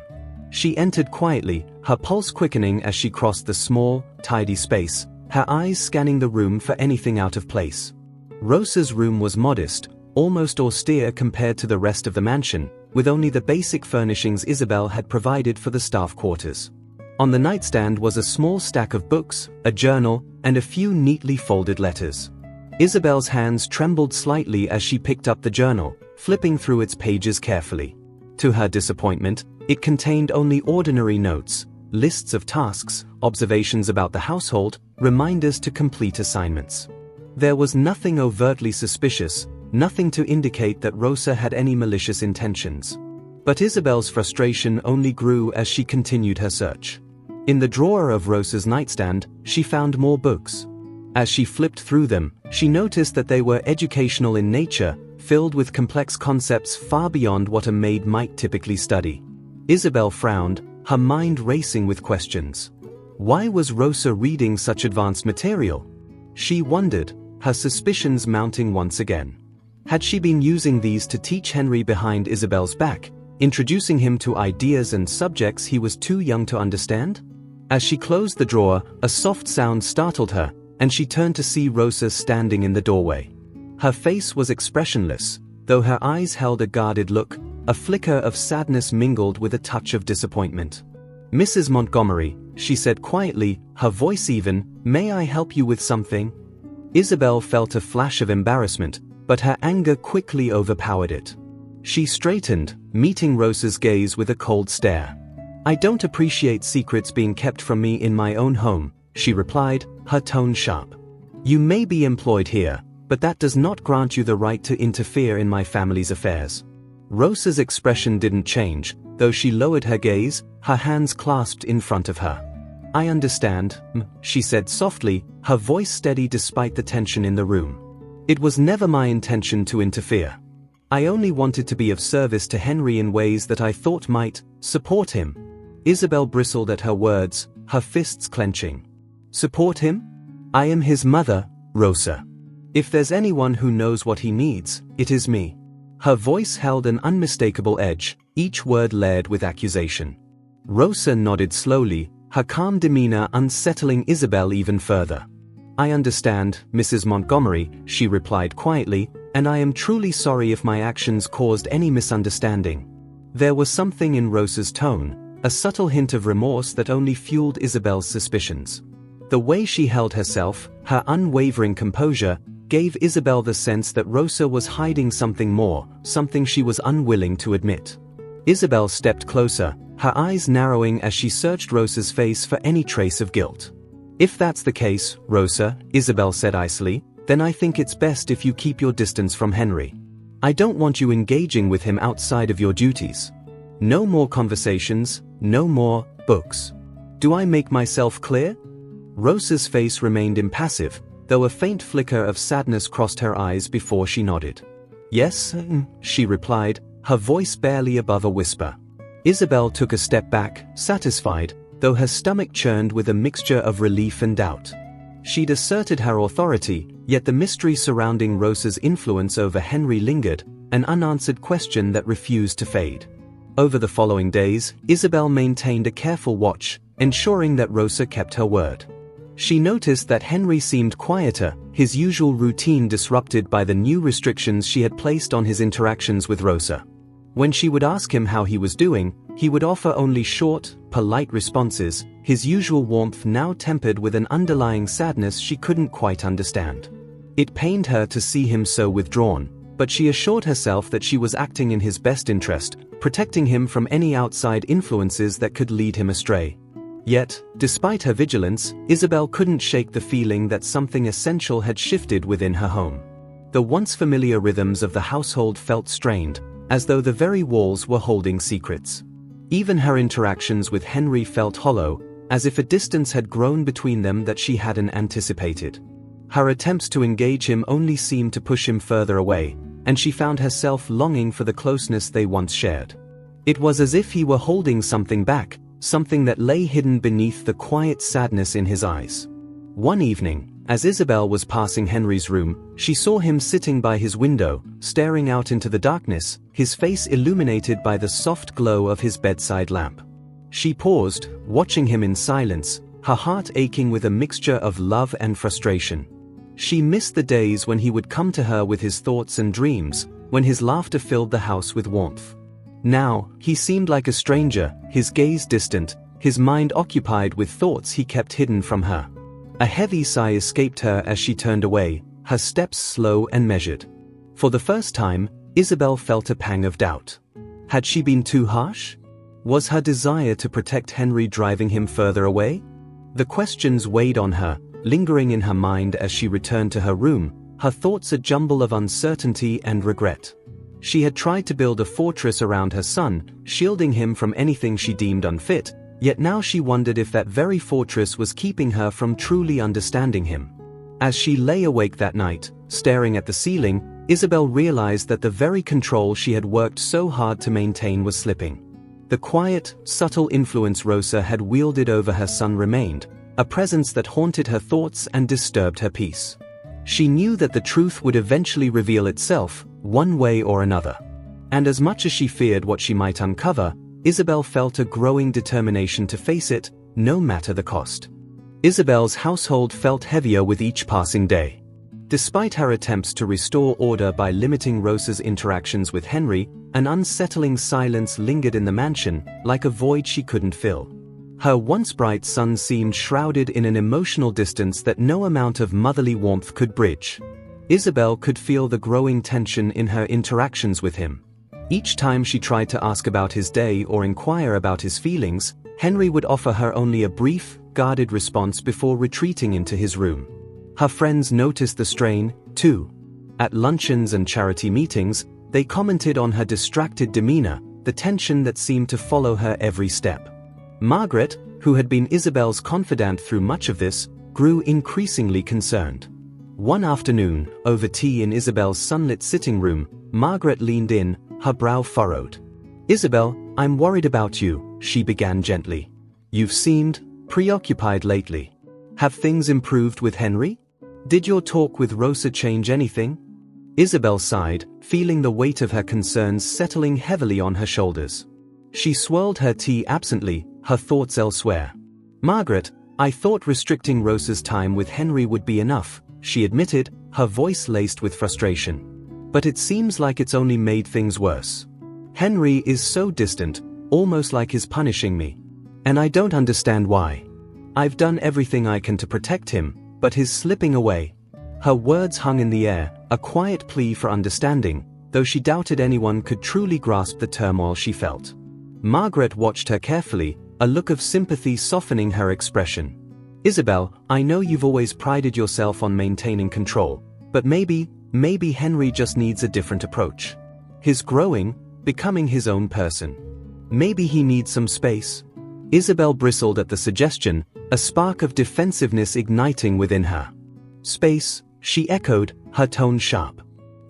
She entered quietly, her pulse quickening as she crossed the small, tidy space, her eyes scanning the room for anything out of place. Rosa's room was modest, almost austere compared to the rest of the mansion, with only the basic furnishings Isabel had provided for the staff quarters. On the nightstand was a small stack of books, a journal, and a few neatly folded letters. Isabel's hands trembled slightly as she picked up the journal, flipping through its pages carefully. To her disappointment, it contained only ordinary notes, lists of tasks, observations about the household, reminders to complete assignments. There was nothing overtly suspicious, nothing to indicate that Rosa had any malicious intentions. But Isabel's frustration only grew as she continued her search. In the drawer of Rosa's nightstand, she found more books. As she flipped through them, she noticed that they were educational in nature, filled with complex concepts far beyond what a maid might typically study. Isabel frowned, her mind racing with questions. Why was Rosa reading such advanced material? She wondered, her suspicions mounting once again. Had she been using these to teach Henry behind Isabel's back, introducing him to ideas and subjects he was too young to understand? As she closed the drawer, a soft sound startled her, and she turned to see Rosa standing in the doorway. Her face was expressionless, though her eyes held a guarded look, a flicker of sadness mingled with a touch of disappointment. "Mrs. Montgomery," she said quietly, her voice even, "may I help you with something?" Isabel felt a flash of embarrassment, but her anger quickly overpowered it. She straightened, meeting Rosa's gaze with a cold stare. "I don't appreciate secrets being kept from me in my own home," she replied, her tone sharp. "You may be employed here, but that does not grant you the right to interfere in my family's affairs." Rosa's expression didn't change, though she lowered her gaze, her hands clasped in front of her. "I understand," she said softly, her voice steady despite the tension in the room. "It was never my intention to interfere. I only wanted to be of service to Henry in ways that I thought might support him." Isabel bristled at her words, her fists clenching. "Support him? I am his mother, Rosa. If there's anyone who knows what he needs, it is me." Her voice held an unmistakable edge, each word layered with accusation. Rosa nodded slowly, her calm demeanor unsettling Isabel even further. "I understand, Mrs. Montgomery," she replied quietly, "and I am truly sorry if my actions caused any misunderstanding." There was something in Rosa's tone, a subtle hint of remorse that only fueled Isabel's suspicions. The way she held herself, her unwavering composure, gave Isabel the sense that Rosa was hiding something more, something she was unwilling to admit. Isabel stepped closer, her eyes narrowing as she searched Rosa's face for any trace of guilt. "If that's the case, Rosa," Isabel said icily, "then I think it's best if you keep your distance from Henry. I don't want you engaging with him outside of your duties. No more conversations, no more books. Do I make myself clear?" Rosa's face remained impassive, though a faint flicker of sadness crossed her eyes before she nodded. "Yes," she replied, her voice barely above a whisper. Isabel took a step back, satisfied, though her stomach churned with a mixture of relief and doubt. She'd asserted her authority, yet the mystery surrounding Rosa's influence over Henry lingered, an unanswered question that refused to fade. Over the following days, Isabel maintained a careful watch, ensuring that Rosa kept her word. She noticed that Henry seemed quieter, his usual routine disrupted by the new restrictions she had placed on his interactions with Rosa. When she would ask him how he was doing, he would offer only short, polite responses, his usual warmth now tempered with an underlying sadness she couldn't quite understand. It pained her to see him so withdrawn, but she assured herself that she was acting in his best interest, protecting him from any outside influences that could lead him astray. Yet, despite her vigilance, Isabel couldn't shake the feeling that something essential had shifted within her home. The once familiar rhythms of the household felt strained, as though the very walls were holding secrets. Even her interactions with Henry felt hollow, as if a distance had grown between them that she hadn't anticipated. Her attempts to engage him only seemed to push him further away, and she found herself longing for the closeness they once shared. It was as if he were holding something back, something that lay hidden beneath the quiet sadness in his eyes. One evening, as Isabel was passing Henry's room, she saw him sitting by his window, staring out into the darkness, his face illuminated by the soft glow of his bedside lamp. She paused, watching him in silence, her heart aching with a mixture of love and frustration. She missed the days when he would come to her with his thoughts and dreams, when his laughter filled the house with warmth. Now, he seemed like a stranger, his gaze distant, his mind occupied with thoughts he kept hidden from her. A heavy sigh escaped her as she turned away, her steps slow and measured. For the first time, Isabel felt a pang of doubt. Had she been too harsh? Was her desire to protect Henry driving him further away? The questions weighed on her, lingering in her mind as she returned to her room, her thoughts a jumble of uncertainty and regret. She had tried to build a fortress around her son, shielding him from anything she deemed unfit, yet now she wondered if that very fortress was keeping her from truly understanding him. As she lay awake that night, staring at the ceiling, Isabel realized that the very control she had worked so hard to maintain was slipping. The quiet, subtle influence Rosa had wielded over her son remained, a presence that haunted her thoughts and disturbed her peace. She knew that the truth would eventually reveal itself, one way or another. And as much as she feared what she might uncover, Isabel felt a growing determination to face it, no matter the cost. Isabel's household felt heavier with each passing day. Despite her attempts to restore order by limiting Rosa's interactions with Henry, an unsettling silence lingered in the mansion, like a void she couldn't fill. Her once bright son seemed shrouded in an emotional distance that no amount of motherly warmth could bridge. Isabel could feel the growing tension in her interactions with him. Each time she tried to ask about his day or inquire about his feelings, Henry would offer her only a brief, guarded response before retreating into his room. Her friends noticed the strain, too. At luncheons and charity meetings, they commented on her distracted demeanor, the tension that seemed to follow her every step. Margaret, who had been Isabel's confidant through much of this, grew increasingly concerned. One afternoon, over tea in Isabel's sunlit sitting room, Margaret leaned in, her brow furrowed. "Isabel, I'm worried about you," she began gently. "You've seemed preoccupied lately. Have things improved with Henry? Did your talk with Rosa change anything?" Isabel sighed, feeling the weight of her concerns settling heavily on her shoulders. She swirled her tea absently, her thoughts elsewhere. "Margaret, I thought restricting Rosa's time with Henry would be enough," she admitted, her voice laced with frustration. "But it seems like it's only made things worse. Henry is so distant, almost like he's punishing me. And I don't understand why. I've done everything I can to protect him, but he's slipping away." Her words hung in the air, a quiet plea for understanding, though she doubted anyone could truly grasp the turmoil she felt. Margaret watched her carefully, a look of sympathy softening her expression. "Isabel, I know you've always prided yourself on maintaining control, but maybe Henry just needs a different approach. He's growing, becoming his own person. Maybe he needs some space." Isabel bristled at the suggestion, a spark of defensiveness igniting within her. "Space," she echoed, her tone sharp.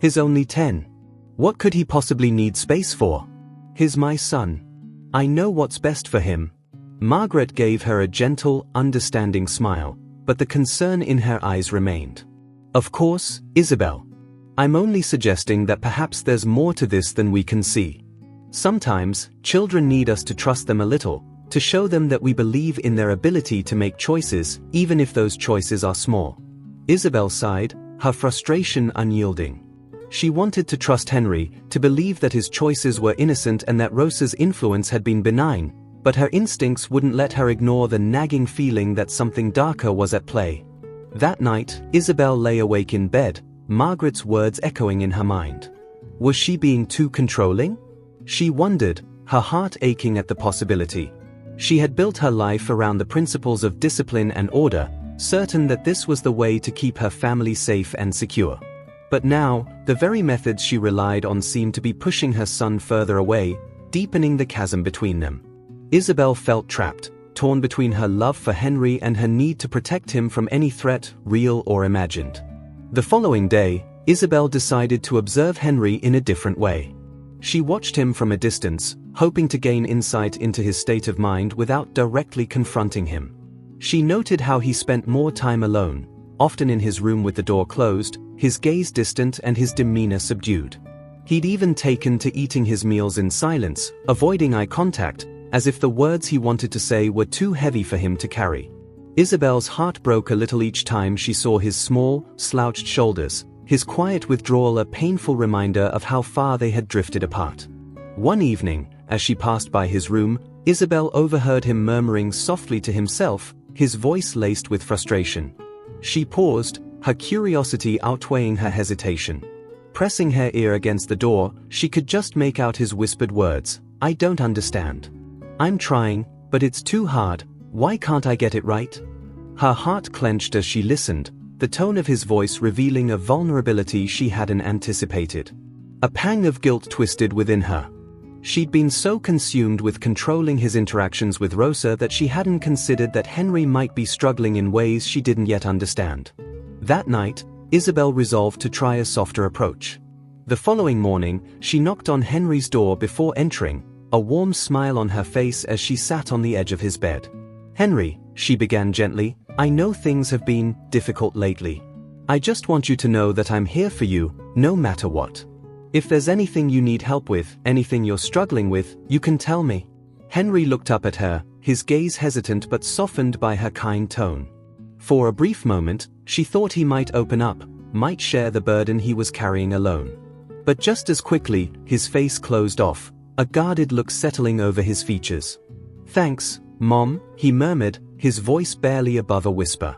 "He's only 10. What could he possibly need space for? He's my son. I know what's best for him." Margaret gave her a gentle, understanding smile, but the concern in her eyes remained. "Of course, Isabel. I'm only suggesting that perhaps there's more to this than we can see. Sometimes, children need us to trust them a little, to show them that we believe in their ability to make choices, even if those choices are small." Isabel sighed, her frustration unyielding. She wanted to trust Henry, to believe that his choices were innocent and that Rosa's influence had been benign, but her instincts wouldn't let her ignore the nagging feeling that something darker was at play. That night, Isabel lay awake in bed, Margaret's words echoing in her mind. Was she being too controlling? She wondered, her heart aching at the possibility. She had built her life around the principles of discipline and order, certain that this was the way to keep her family safe and secure. But now, the very methods she relied on seemed to be pushing her son further away, deepening the chasm between them. Isabel felt trapped, torn between her love for Henry and her need to protect him from any threat, real or imagined. The following day, Isabel decided to observe Henry in a different way. She watched him from a distance, hoping to gain insight into his state of mind without directly confronting him. She noted how he spent more time alone, often in his room with the door closed, his gaze distant and his demeanor subdued. He'd even taken to eating his meals in silence, avoiding eye contact, as if the words he wanted to say were too heavy for him to carry. Isabel's heart broke a little each time she saw his small, slouched shoulders, his quiet withdrawal a painful reminder of how far they had drifted apart. One evening, as she passed by his room, Isabel overheard him murmuring softly to himself, his voice laced with frustration. She paused, her curiosity outweighing her hesitation. Pressing her ear against the door, she could just make out his whispered words, "I don't understand. I'm trying, but it's too hard. Why can't I get it right?" Her heart clenched as she listened, the tone of his voice revealing a vulnerability she hadn't anticipated. A pang of guilt twisted within her. She'd been so consumed with controlling his interactions with Rosa that she hadn't considered that Henry might be struggling in ways she didn't yet understand. That night, Isabel resolved to try a softer approach. The following morning, she knocked on Henry's door before entering, a warm smile on her face as she sat on the edge of his bed. "Henry," she began gently, "I know things have been difficult lately. I just want you to know that I'm here for you, no matter what. If there's anything you need help with, anything you're struggling with, you can tell me." Henry looked up at her, his gaze hesitant but softened by her kind tone. For a brief moment, she thought he might open up, might share the burden he was carrying alone. But just as quickly, his face closed off, a guarded look settling over his features. "Thanks, Mom," he murmured, his voice barely above a whisper.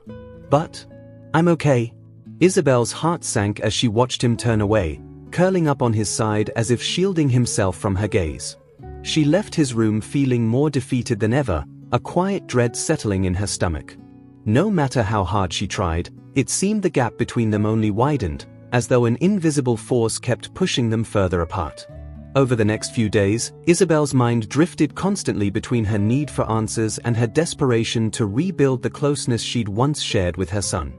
"But I'm okay." Isabel's heart sank as she watched him turn away, curling up on his side as if shielding himself from her gaze. She left his room feeling more defeated than ever, a quiet dread settling in her stomach. No matter how hard she tried, it seemed the gap between them only widened, as though an invisible force kept pushing them further apart. Over the next few days, Isabel's mind drifted constantly between her need for answers and her desperation to rebuild the closeness she'd once shared with her son.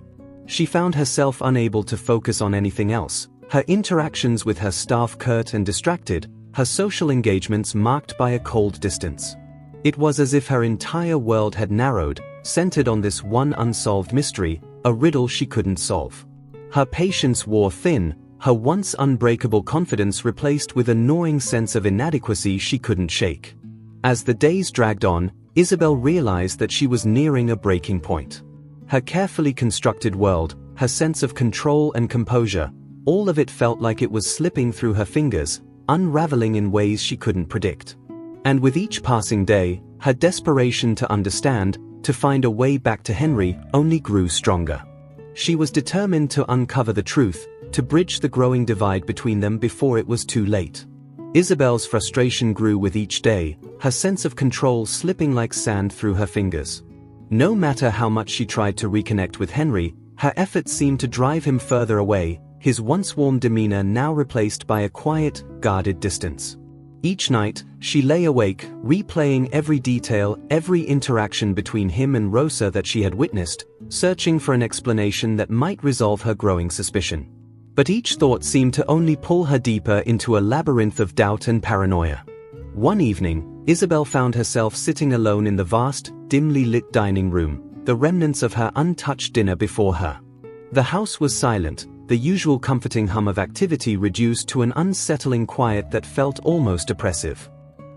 She found herself unable to focus on anything else, her interactions with her staff curt and distracted, her social engagements marked by a cold distance. It was as if her entire world had narrowed, centered on this one unsolved mystery, a riddle she couldn't solve. Her patience wore thin, her once unbreakable confidence replaced with a gnawing sense of inadequacy she couldn't shake. As the days dragged on, Isabel realized that she was nearing a breaking point. Her carefully constructed world, her sense of control and composure, all of it felt like it was slipping through her fingers, unraveling in ways she couldn't predict. And with each passing day, her desperation to understand, to find a way back to Henry, only grew stronger. She was determined to uncover the truth, to bridge the growing divide between them before it was too late. Isabel's frustration grew with each day, her sense of control slipping like sand through her fingers. No matter how much she tried to reconnect with Henry, her efforts seemed to drive him further away, his once warm demeanor now replaced by a quiet, guarded distance. Each night, she lay awake, replaying every detail, every interaction between him and Rosa that she had witnessed, searching for an explanation that might resolve her growing suspicion. But each thought seemed to only pull her deeper into a labyrinth of doubt and paranoia. One evening, Isabel found herself sitting alone in the vast, dimly lit dining room, the remnants of her untouched dinner before her. The house was silent, the usual comforting hum of activity reduced to an unsettling quiet that felt almost oppressive.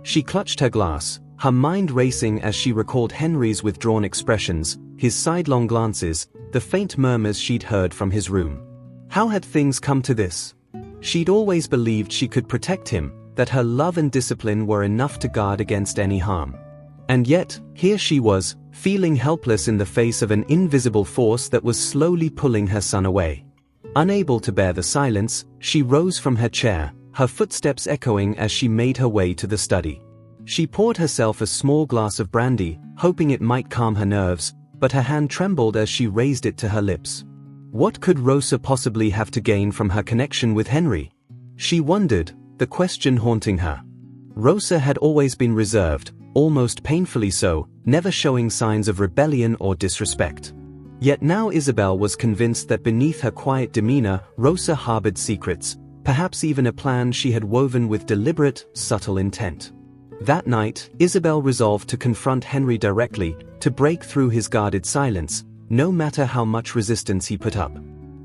She clutched her glass, her mind racing as she recalled Henry's withdrawn expressions, his sidelong glances, the faint murmurs she'd heard from his room. How had things come to this? She'd always believed she could protect him, that her love and discipline were enough to guard against any harm. And yet, here she was, feeling helpless in the face of an invisible force that was slowly pulling her son away. Unable to bear the silence, she rose from her chair, her footsteps echoing as she made her way to the study. She poured herself a small glass of brandy, hoping it might calm her nerves, but her hand trembled as she raised it to her lips. What could Rosa possibly have to gain from her connection with Henry? She wondered, the question haunting her. Rosa had always been reserved, almost painfully so, never showing signs of rebellion or disrespect. Yet now Isabel was convinced that beneath her quiet demeanor, Rosa harbored secrets, perhaps even a plan she had woven with deliberate, subtle intent. That night, Isabel resolved to confront Henry directly, to break through his guarded silence, no matter how much resistance he put up.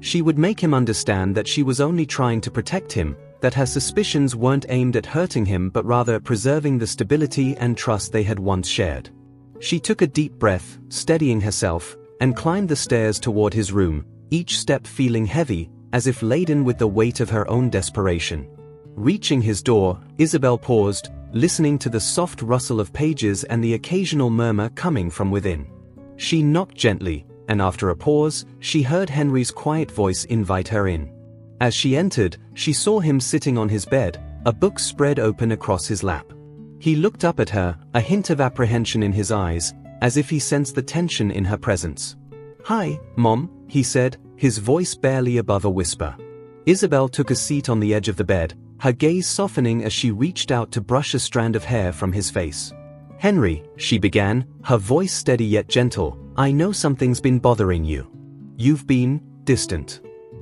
She would make him understand that she was only trying to protect him, that her suspicions weren't aimed at hurting him but rather at preserving the stability and trust they had once shared. She took a deep breath, steadying herself, and climbed the stairs toward his room, each step feeling heavy, as if laden with the weight of her own desperation. Reaching his door, Isabel paused, listening to the soft rustle of pages and the occasional murmur coming from within. She knocked gently, and after a pause, she heard Henry's quiet voice invite her in. As she entered, she saw him sitting on his bed, a book spread open across his lap. He looked up at her, a hint of apprehension in his eyes, as if he sensed the tension in her presence. "Hi, Mom," he said, his voice barely above a whisper. Isabel took a seat on the edge of the bed, her gaze softening as she reached out to brush a strand of hair from his face. "Henry," she began, her voice steady yet gentle, "I know something's been bothering you. You've been distant.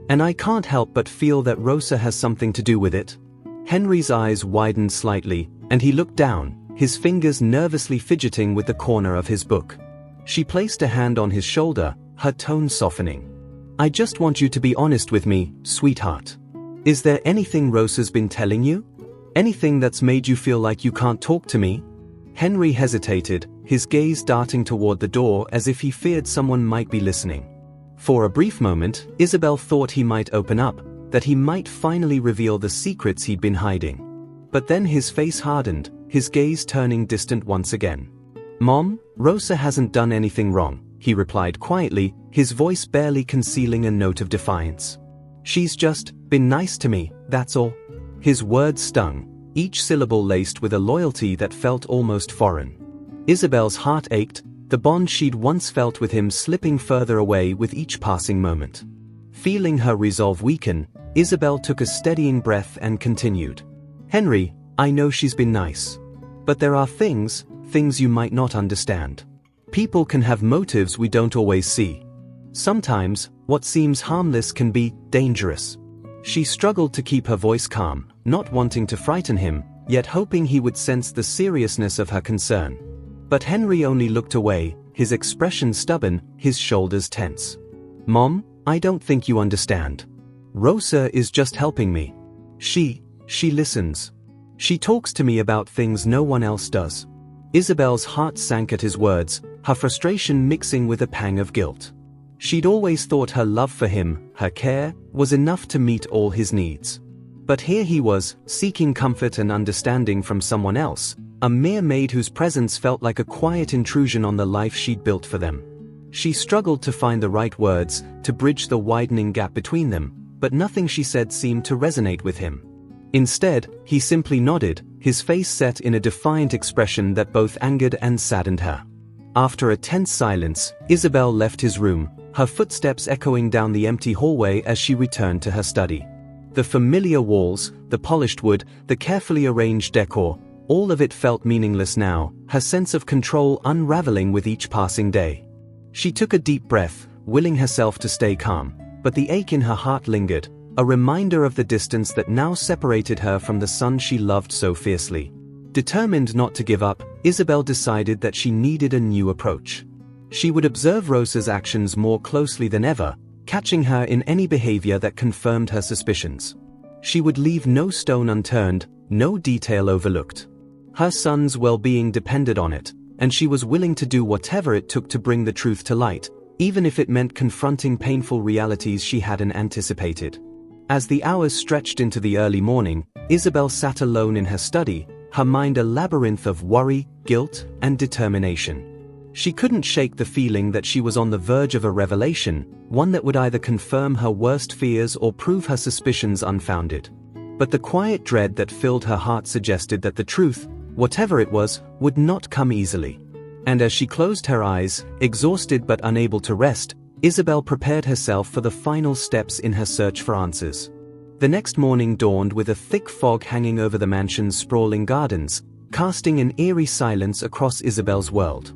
And I can't help but feel that Rosa has something to do with it." Henry's eyes widened slightly, and he looked down, his fingers nervously fidgeting with the corner of his book. She placed a hand on his shoulder, her tone softening. "I just want you to be honest with me, sweetheart. Is there anything Rosa's been telling you? Anything that's made you feel like you can't talk to me?" Henry hesitated, his gaze darting toward the door as if he feared someone might be listening. For a brief moment, Isabel thought he might open up, that he might finally reveal the secrets he'd been hiding. But then his face hardened, his gaze turning distant once again. "Mom, Rosa hasn't done anything wrong," he replied quietly, his voice barely concealing a note of defiance. "She's just been nice to me, that's all." His words stung, each syllable laced with a loyalty that felt almost foreign. Isabel's heart ached, the bond she'd once felt with him slipping further away with each passing moment. Feeling her resolve weaken, Isabel took a steadying breath and continued. "Henry, I know she's been nice. But there are things you might not understand. People can have motives we don't always see. Sometimes, what seems harmless can be dangerous." She struggled to keep her voice calm, not wanting to frighten him, yet hoping he would sense the seriousness of her concern. But Henry only looked away, his expression stubborn, his shoulders tense. "Mom, I don't think you understand. Rosa is just helping me. She listens. She talks to me about things no one else does." Isabel's heart sank at his words, her frustration mixing with a pang of guilt. She'd always thought her love for him, her care, was enough to meet all his needs. But here he was, seeking comfort and understanding from someone else, a mere maid whose presence felt like a quiet intrusion on the life she'd built for them. She struggled to find the right words, to bridge the widening gap between them, but nothing she said seemed to resonate with him. Instead, he simply nodded, his face set in a defiant expression that both angered and saddened her. After a tense silence, Isabel left his room, her footsteps echoing down the empty hallway as she returned to her study. The familiar walls, the polished wood, the carefully arranged decor, all of it felt meaningless now, her sense of control unraveling with each passing day. She took a deep breath, willing herself to stay calm, but the ache in her heart lingered, a reminder of the distance that now separated her from the son she loved so fiercely. Determined not to give up, Isabel decided that she needed a new approach. She would observe Rosa's actions more closely than ever, catching her in any behavior that confirmed her suspicions. She would leave no stone unturned, no detail overlooked. Her son's well-being depended on it, and she was willing to do whatever it took to bring the truth to light, even if it meant confronting painful realities she hadn't anticipated. As the hours stretched into the early morning, Isabel sat alone in her study, her mind a labyrinth of worry, guilt, and determination. She couldn't shake the feeling that she was on the verge of a revelation, one that would either confirm her worst fears or prove her suspicions unfounded. But the quiet dread that filled her heart suggested that the truth, whatever it was, would not come easily. And as she closed her eyes, exhausted but unable to rest, Isabel prepared herself for the final steps in her search for answers. The next morning dawned with a thick fog hanging over the mansion's sprawling gardens, casting an eerie silence across Isabel's world.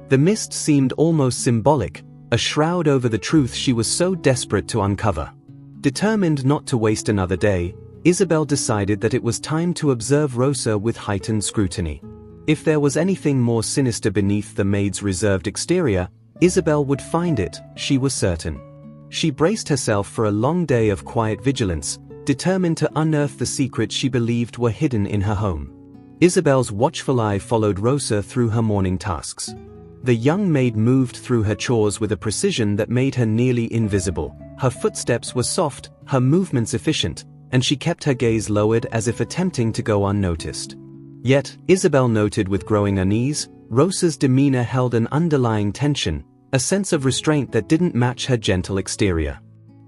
The mist seemed almost symbolic, a shroud over the truth she was so desperate to uncover. Determined not to waste another day, Isabel decided that it was time to observe Rosa with heightened scrutiny. If there was anything more sinister beneath the maid's reserved exterior, Isabel would find it, she was certain. She braced herself for a long day of quiet vigilance, determined to unearth the secrets she believed were hidden in her home. Isabel's watchful eye followed Rosa through her morning tasks. The young maid moved through her chores with a precision that made her nearly invisible. Her footsteps were soft, her movements efficient, and she kept her gaze lowered as if attempting to go unnoticed. Yet, Isabel noted with growing unease, Rosa's demeanor held an underlying tension, a sense of restraint that didn't match her gentle exterior.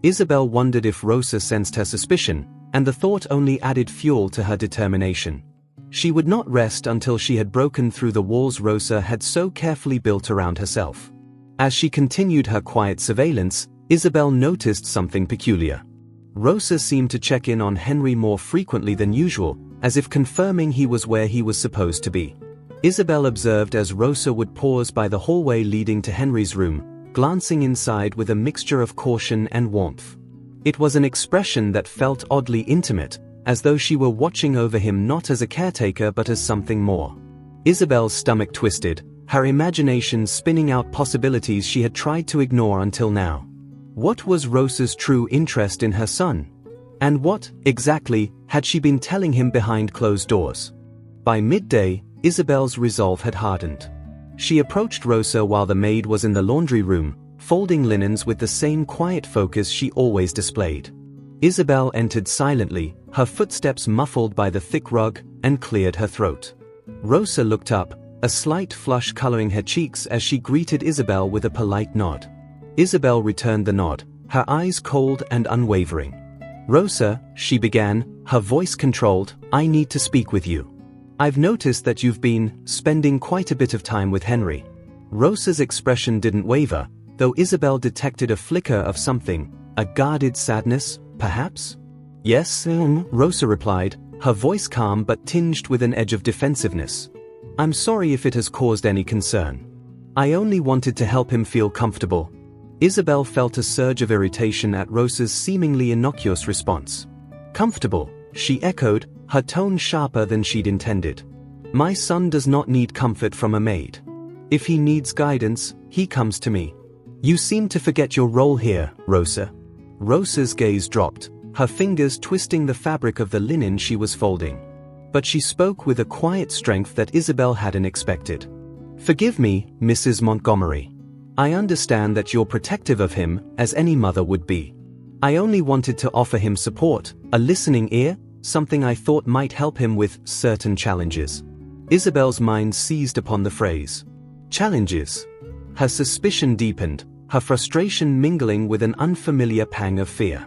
Isabel wondered if Rosa sensed her suspicion, and the thought only added fuel to her determination. She would not rest until she had broken through the walls Rosa had so carefully built around herself. As she continued her quiet surveillance, Isabel noticed something peculiar. Rosa seemed to check in on Henry more frequently than usual, as if confirming he was where he was supposed to be. Isabel observed as Rosa would pause by the hallway leading to Henry's room, glancing inside with a mixture of caution and warmth. It was an expression that felt oddly intimate, as though she were watching over him not as a caretaker but as something more. Isabel's stomach twisted, her imagination spinning out possibilities she had tried to ignore until now. What was Rosa's true interest in her son? And what, exactly, had she been telling him behind closed doors? By midday, Isabel's resolve had hardened. She approached Rosa while the maid was in the laundry room, folding linens with the same quiet focus she always displayed. Isabel entered silently, her footsteps muffled by the thick rug, and cleared her throat. Rosa looked up, a slight flush coloring her cheeks as she greeted Isabel with a polite nod. Isabel returned the nod, her eyes cold and unwavering. "Rosa," she began, her voice controlled, "I need to speak with you. I've noticed that you've been spending quite a bit of time with Henry." Rosa's expression didn't waver, though Isabel detected a flicker of something, a guarded sadness, perhaps? "Yes, Rosa replied, her voice calm but tinged with an edge of defensiveness. "I'm sorry if it has caused any concern. I only wanted to help him feel comfortable." Isabel felt a surge of irritation at Rosa's seemingly innocuous response. "Comfortable," she echoed, her tone sharper than she'd intended. "My son does not need comfort from a maid. If he needs guidance, he comes to me. You seem to forget your role here, Rosa." Rosa's gaze dropped, her fingers twisting the fabric of the linen she was folding. But she spoke with a quiet strength that Isabel hadn't expected. "Forgive me, Mrs. Montgomery. I understand that you're protective of him, as any mother would be. I only wanted to offer him support, a listening ear, something I thought might help him with certain challenges." Isabel's mind seized upon the phrase. Challenges. Her suspicion deepened, her frustration mingling with an unfamiliar pang of fear.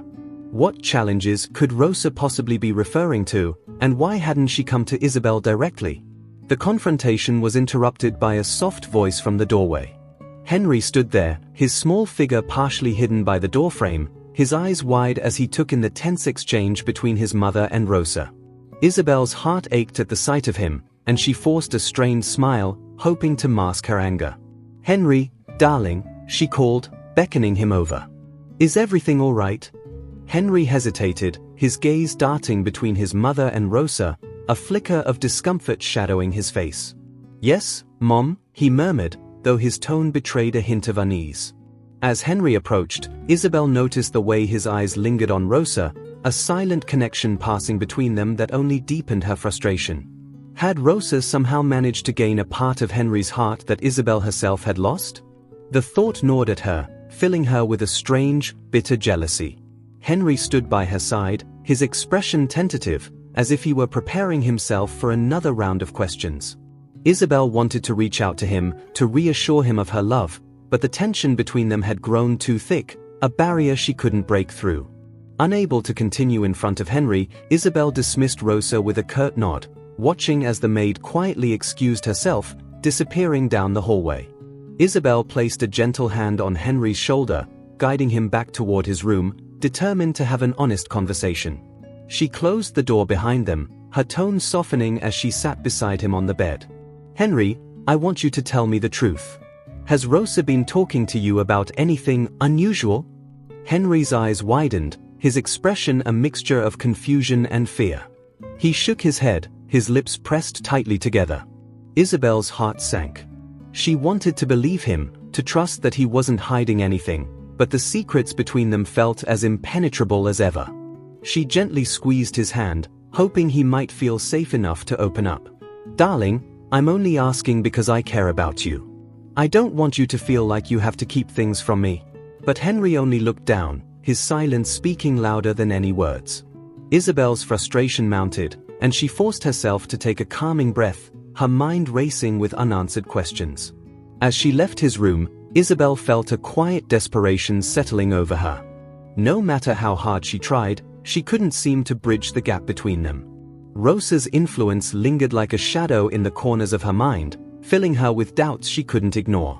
What challenges could Rosa possibly be referring to, and why hadn't she come to Isabel directly? The confrontation was interrupted by a soft voice from the doorway. Henry stood there, his small figure partially hidden by the doorframe, his eyes wide as he took in the tense exchange between his mother and Rosa. Isabel's heart ached at the sight of him, and she forced a strained smile, hoping to mask her anger. "Henry, darling," she called, beckoning him over. "Is everything all right?" Henry hesitated, his gaze darting between his mother and Rosa, a flicker of discomfort shadowing his face. "Yes, Mom," he murmured, though his tone betrayed a hint of unease. As Henry approached, Isabel noticed the way his eyes lingered on Rosa, a silent connection passing between them that only deepened her frustration. Had Rosa somehow managed to gain a part of Henry's heart that Isabel herself had lost? The thought gnawed at her, filling her with a strange, bitter jealousy. Henry stood by her side, his expression tentative, as if he were preparing himself for another round of questions. Isabel wanted to reach out to him, to reassure him of her love, but the tension between them had grown too thick, a barrier she couldn't break through. Unable to continue in front of Henry, Isabel dismissed Rosa with a curt nod, watching as the maid quietly excused herself, disappearing down the hallway. Isabel placed a gentle hand on Henry's shoulder, guiding him back toward his room, determined to have an honest conversation. She closed the door behind them, her tone softening as she sat beside him on the bed. "Henry, I want you to tell me the truth. Has Rosa been talking to you about anything unusual?" Henry's eyes widened, his expression a mixture of confusion and fear. He shook his head, his lips pressed tightly together. Isabel's heart sank. She wanted to believe him, to trust that he wasn't hiding anything, but the secrets between them felt as impenetrable as ever. She gently squeezed his hand, hoping he might feel safe enough to open up. "Darling, I'm only asking because I care about you. I don't want you to feel like you have to keep things from me." But Henry only looked down, his silence speaking louder than any words. Isabel's frustration mounted, and she forced herself to take a calming breath, her mind racing with unanswered questions. As she left his room, Isabel felt a quiet desperation settling over her. No matter how hard she tried, she couldn't seem to bridge the gap between them. Rosa's influence lingered like a shadow in the corners of her mind, filling her with doubts she couldn't ignore.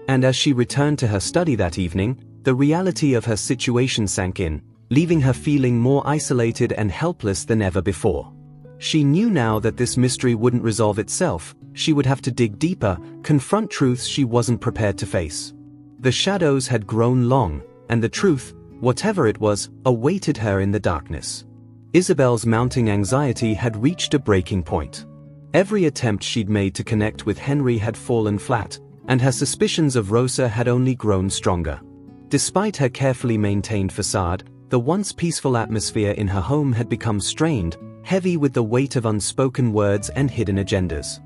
And as she returned to her study that evening, the reality of her situation sank in, leaving her feeling more isolated and helpless than ever before. She knew now that this mystery wouldn't resolve itself. She would have to dig deeper, confront truths she wasn't prepared to face. The shadows had grown long, and the truth, whatever it was, awaited her in the darkness. Isabel's mounting anxiety had reached a breaking point. Every attempt she'd made to connect with Henry had fallen flat, and her suspicions of Rosa had only grown stronger. Despite her carefully maintained facade, the once peaceful atmosphere in her home had become strained, heavy with the weight of unspoken words and hidden agendas.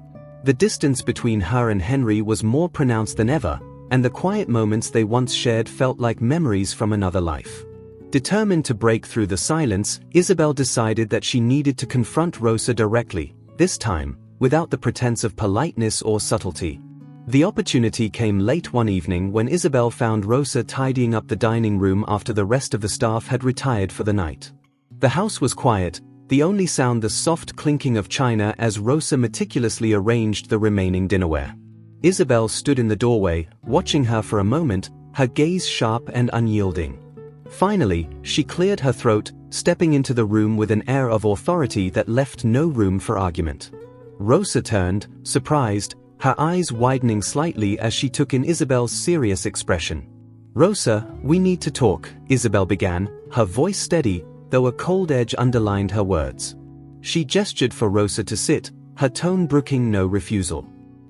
The distance between her and Henry was more pronounced than ever, and the quiet moments they once shared felt like memories from another life. Determined to break through the silence, Isabel decided that she needed to confront Rosa directly, this time, without the pretense of politeness or subtlety. The opportunity came late one evening when Isabel found Rosa tidying up the dining room after the rest of the staff had retired for the night. The house was quiet, the only sound the soft clinking of china as Rosa meticulously arranged the remaining dinnerware. Isabel stood in the doorway, watching her for a moment, her gaze sharp and unyielding. Finally, she cleared her throat, stepping into the room with an air of authority that left no room for argument. Rosa turned, surprised, her eyes widening slightly as she took in Isabel's serious expression. "Rosa, we need to talk," Isabel began, her voice steady, though a cold edge underlined her words. She gestured for Rosa to sit, her tone brooking no refusal.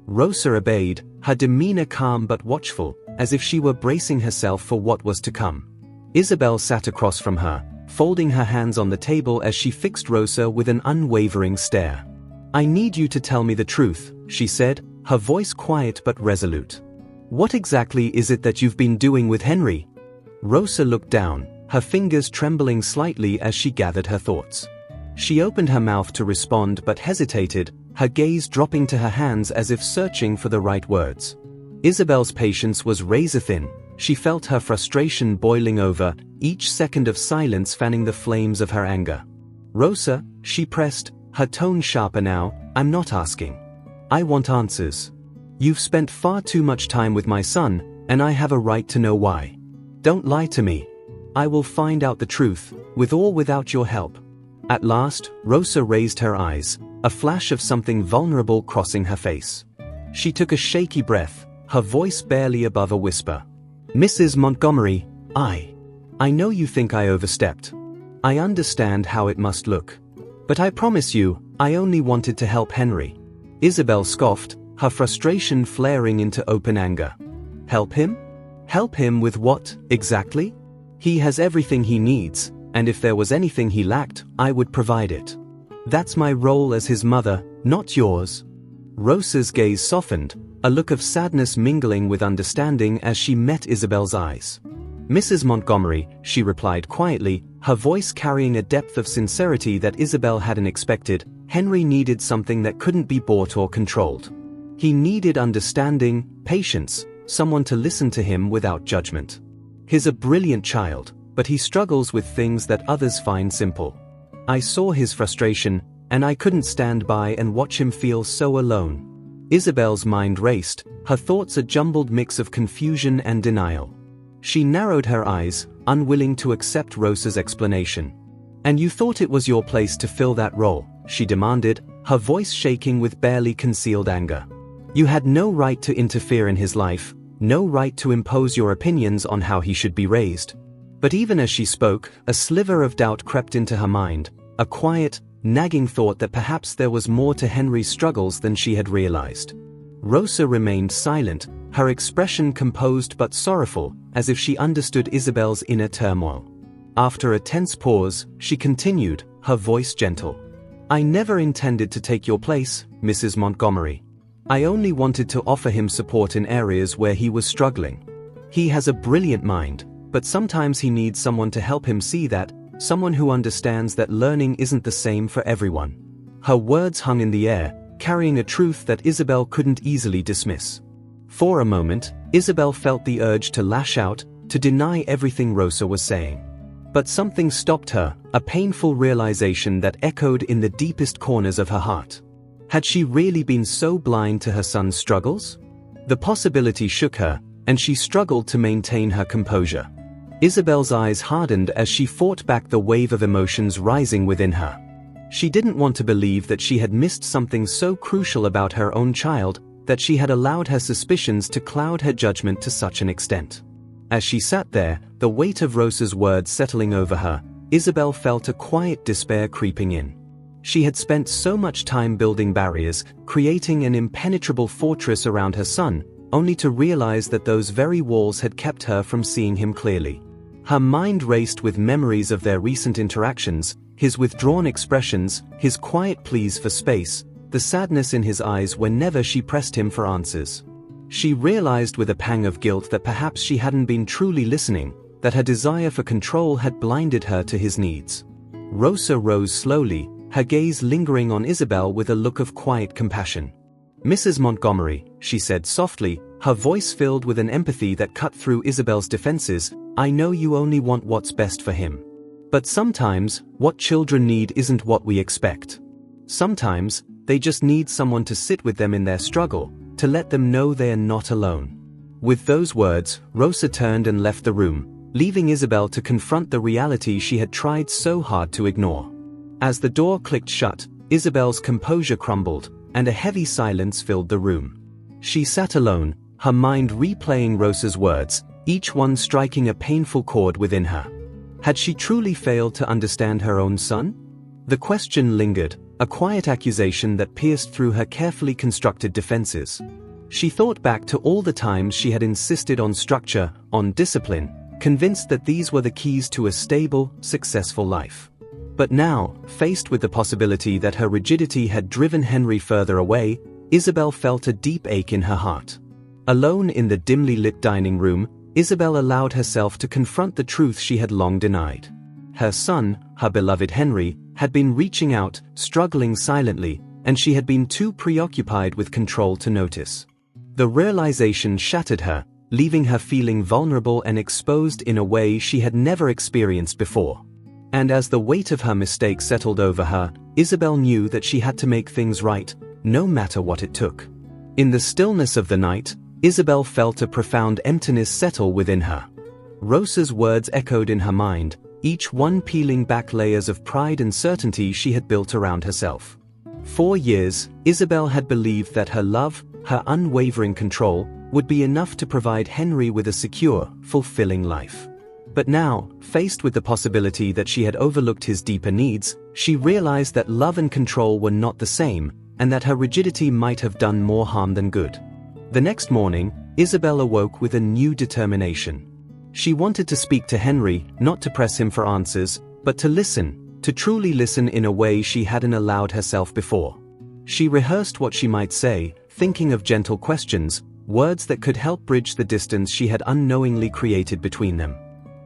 Rosa obeyed, her demeanor calm but watchful, as if she were bracing herself for what was to come. Isabel sat across from her, folding her hands on the table as she fixed Rosa with an unwavering stare. "I need you to tell me the truth," she said, her voice quiet but resolute. "What exactly is it that you've been doing with Henry?" Rosa looked down, her fingers trembling slightly as she gathered her thoughts. She opened her mouth to respond but hesitated, her gaze dropping to her hands as if searching for the right words. Isabel's patience was razor-thin. She felt her frustration boiling over, each second of silence fanning the flames of her anger. "Rosa," she pressed, her tone sharper now, "I'm not asking. I want answers. You've spent far too much time with my son, and I have a right to know why. Don't lie to me. I will find out the truth, with or without your help." At last, Rosa raised her eyes, a flash of something vulnerable crossing her face. She took a shaky breath, her voice barely above a whisper. "Mrs. Montgomery, I know you think I overstepped. I understand how it must look. But I promise you, I only wanted to help Henry." Isabel scoffed, her frustration flaring into open anger. "Help him? Help him with what, exactly? He has everything he needs, and if there was anything he lacked, I would provide it. That's my role as his mother, not yours." Rosa's gaze softened, a look of sadness mingling with understanding as she met Isabel's eyes. "Mrs. Montgomery," she replied quietly, her voice carrying a depth of sincerity that Isabel hadn't expected, "Henry needed something that couldn't be bought or controlled. He needed understanding, patience, someone to listen to him without judgment. He's a brilliant child, but he struggles with things that others find simple. I saw his frustration, and I couldn't stand by and watch him feel so alone." Isabel's mind raced, her thoughts a jumbled mix of confusion and denial. She narrowed her eyes, unwilling to accept Rosa's explanation. "And you thought it was your place to fill that role?" she demanded, her voice shaking with barely concealed anger. "You had no right to interfere in his life, no right to impose your opinions on how he should be raised." But even as she spoke, a sliver of doubt crept into her mind, a quiet, nagging thought that perhaps there was more to Henry's struggles than she had realized. Rosa remained silent, her expression composed but sorrowful, as if she understood Isabel's inner turmoil. After a tense pause, she continued, her voice gentle. "I never intended to take your place, Mrs. Montgomery. I only wanted to offer him support in areas where he was struggling. He has a brilliant mind, but sometimes he needs someone to help him see that, someone who understands that learning isn't the same for everyone." Her words hung in the air, carrying a truth that Isabel couldn't easily dismiss. For a moment, Isabel felt the urge to lash out, to deny everything Rosa was saying. But something stopped her, a painful realization that echoed in the deepest corners of her heart. Had she really been so blind to her son's struggles? The possibility shook her, and she struggled to maintain her composure. Isabel's eyes hardened as she fought back the wave of emotions rising within her. She didn't want to believe that she had missed something so crucial about her own child, that she had allowed her suspicions to cloud her judgment to such an extent. As she sat there, the weight of Rosa's words settling over her, Isabel felt a quiet despair creeping in. She had spent so much time building barriers, creating an impenetrable fortress around her son, only to realize that those very walls had kept her from seeing him clearly. Her mind raced with memories of their recent interactions, his withdrawn expressions, his quiet pleas for space, the sadness in his eyes whenever she pressed him for answers. She realized with a pang of guilt that perhaps she hadn't been truly listening, that her desire for control had blinded her to his needs. Rosa rose slowly, her gaze lingering on Isabel with a look of quiet compassion. "Mrs. Montgomery," she said softly, her voice filled with an empathy that cut through Isabel's defenses, "I know you only want what's best for him. But sometimes, what children need isn't what we expect. Sometimes, they just need someone to sit with them in their struggle, to let them know they are not alone." With those words, Rosa turned and left the room, leaving Isabel to confront the reality she had tried so hard to ignore. As the door clicked shut, Isabel's composure crumbled, and a heavy silence filled the room. She sat alone, her mind replaying Rosa's words, each one striking a painful chord within her. Had she truly failed to understand her own son? The question lingered, a quiet accusation that pierced through her carefully constructed defenses. She thought back to all the times she had insisted on structure, on discipline, convinced that these were the keys to a stable, successful life. But now, faced with the possibility that her rigidity had driven Henry further away, Isabel felt a deep ache in her heart. Alone in the dimly lit dining room, Isabel allowed herself to confront the truth she had long denied. Her son, her beloved Henry, had been reaching out, struggling silently, and she had been too preoccupied with control to notice. The realization shattered her, leaving her feeling vulnerable and exposed in a way she had never experienced before. And as the weight of her mistake settled over her, Isabel knew that she had to make things right, no matter what it took. In the stillness of the night, Isabel felt a profound emptiness settle within her. Rosa's words echoed in her mind, each one peeling back layers of pride and certainty she had built around herself. For years, Isabel had believed that her love, her unwavering control, would be enough to provide Henry with a secure, fulfilling life. But now, faced with the possibility that she had overlooked his deeper needs, she realized that love and control were not the same, and that her rigidity might have done more harm than good. The next morning, Isabel awoke with a new determination. She wanted to speak to Henry, not to press him for answers, but to listen, to truly listen in a way she hadn't allowed herself before. She rehearsed what she might say, thinking of gentle questions, words that could help bridge the distance she had unknowingly created between them.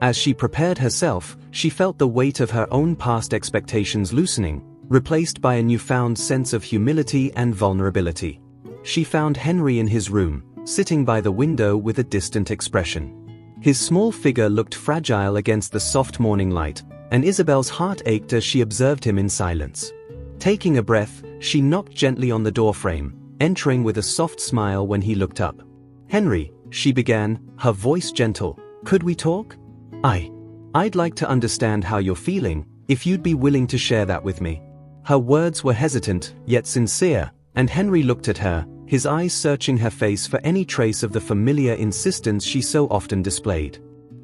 As she prepared herself, she felt the weight of her own past expectations loosening, replaced by a newfound sense of humility and vulnerability. She found Henry in his room, sitting by the window with a distant expression. His small figure looked fragile against the soft morning light, and Isabel's heart ached as she observed him in silence. Taking a breath, she knocked gently on the doorframe, entering with a soft smile when he looked up. "Henry," she began, her voice gentle, "could we talk? I'd like to understand how you're feeling, if you'd be willing to share that with me." Her words were hesitant, yet sincere, and Henry looked at her, his eyes searching her face for any trace of the familiar insistence she so often displayed.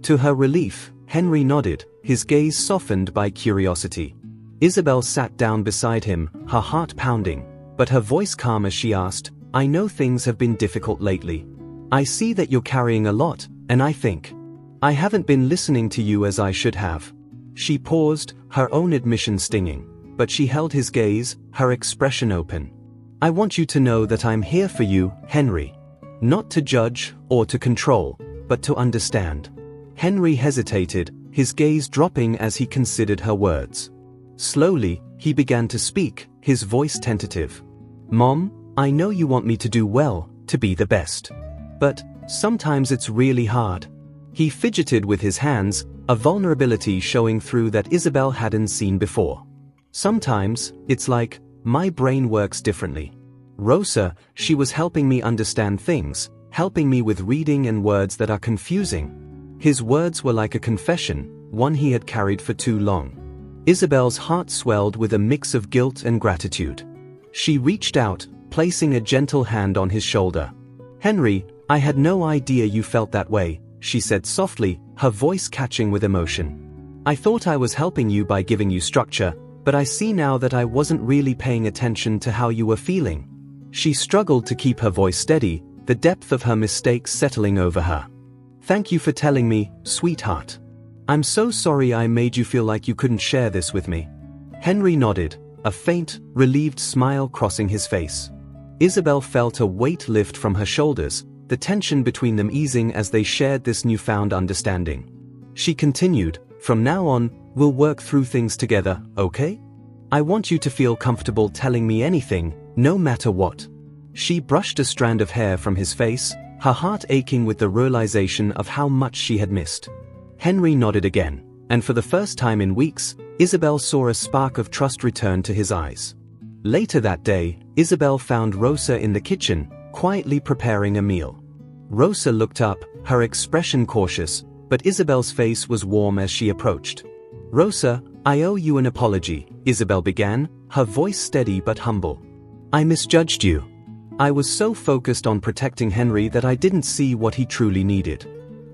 To her relief, Henry nodded, his gaze softened by curiosity. Isabel sat down beside him, her heart pounding, but her voice calm as she asked, "I know things have been difficult lately. I see that you're carrying a lot, and I think I haven't been listening to you as I should have." She paused, her own admission stinging, but she held his gaze, her expression open. "I want you to know that I'm here for you, Henry. Not to judge, or to control, but to understand." Henry hesitated, his gaze dropping as he considered her words. Slowly, he began to speak, his voice tentative. "Mom, I know you want me to do well, to be the best. But sometimes it's really hard." He fidgeted with his hands, a vulnerability showing through that Isabel hadn't seen before. "Sometimes, it's like, my brain works differently. Rosa, she was helping me understand things, helping me with reading and words that are confusing. His words were like a confession, one he had carried for too long. Isabel's heart swelled with a mix of guilt and gratitude. She reached out, placing a gentle hand on his shoulder. "Henry, I had no idea you felt that way," she said softly, her voice catching with emotion. "I thought I was helping you by giving you structure, but I see now that I wasn't really paying attention to how you were feeling." She struggled to keep her voice steady, the depth of her mistakes settling over her. "Thank you for telling me, sweetheart. I'm so sorry I made you feel like you couldn't share this with me." Henry nodded, a faint, relieved smile crossing his face. Isabel felt a weight lift from her shoulders, the tension between them easing as they shared this newfound understanding. She continued, "From now on, we'll work through things together, okay? I want you to feel comfortable telling me anything, no matter what." She brushed a strand of hair from his face, her heart aching with the realization of how much she had missed. Henry nodded again, and for the first time in weeks, Isabel saw a spark of trust return to his eyes. Later that day, Isabel found Rosa in the kitchen, quietly preparing a meal. Rosa looked up, her expression cautious, but Isabel's face was warm as she approached. "Rosa, I owe you an apology," Isabel began, her voice steady but humble. "I misjudged you. I was so focused on protecting Henry that I didn't see what he truly needed.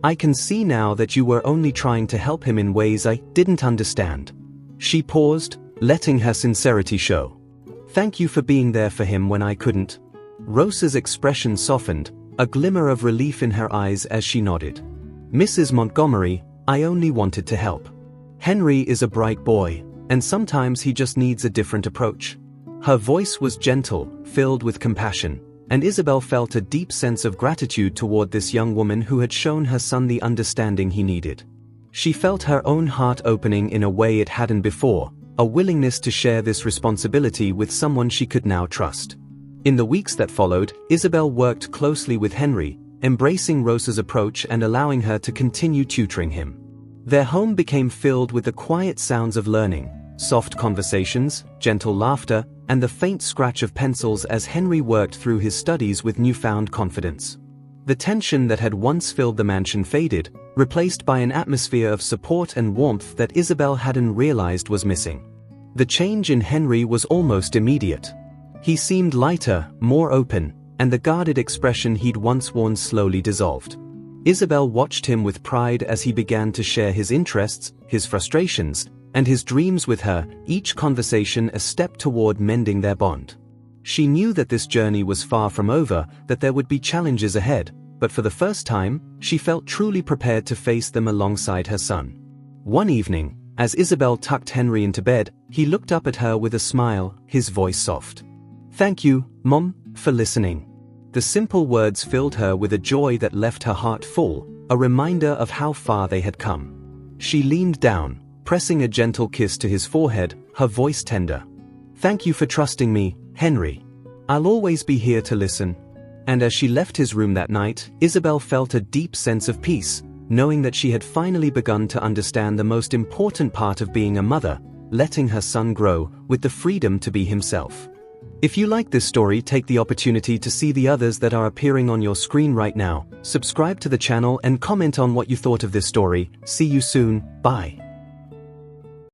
I can see now that you were only trying to help him in ways I didn't understand." She paused, letting her sincerity show. "Thank you for being there for him when I couldn't." Rosa's expression softened, a glimmer of relief in her eyes as she nodded. "Mrs. Montgomery, I only wanted to help. Henry is a bright boy, and sometimes he just needs a different approach." Her voice was gentle, filled with compassion, and Isabel felt a deep sense of gratitude toward this young woman who had shown her son the understanding he needed. She felt her own heart opening in a way it hadn't before, a willingness to share this responsibility with someone she could now trust. In the weeks that followed, Isabel worked closely with Henry, embracing Rosa's approach and allowing her to continue tutoring him. Their home became filled with the quiet sounds of learning, soft conversations, gentle laughter, and the faint scratch of pencils as Henry worked through his studies with newfound confidence. The tension that had once filled the mansion faded, replaced by an atmosphere of support and warmth that Isabel hadn't realized was missing. The change in Henry was almost immediate. He seemed lighter, more open, and the guarded expression he'd once worn slowly dissolved. Isabel watched him with pride as he began to share his interests, his frustrations, and his dreams with her, each conversation a step toward mending their bond. She knew that this journey was far from over, that there would be challenges ahead, but for the first time, she felt truly prepared to face them alongside her son. One evening, as Isabel tucked Henry into bed, he looked up at her with a smile, his voice soft. "Thank you, Mom, for listening." The simple words filled her with a joy that left her heart full, a reminder of how far they had come. She leaned down, pressing a gentle kiss to his forehead, her voice tender. "Thank you for trusting me, Henry. I'll always be here to listen." And as she left his room that night, Isabel felt a deep sense of peace, knowing that she had finally begun to understand the most important part of being a mother, letting her son grow with the freedom to be himself. If you like this story, take the opportunity to see the others that are appearing on your screen right now. Subscribe to the channel and comment on what you thought of this story. See you soon. Bye.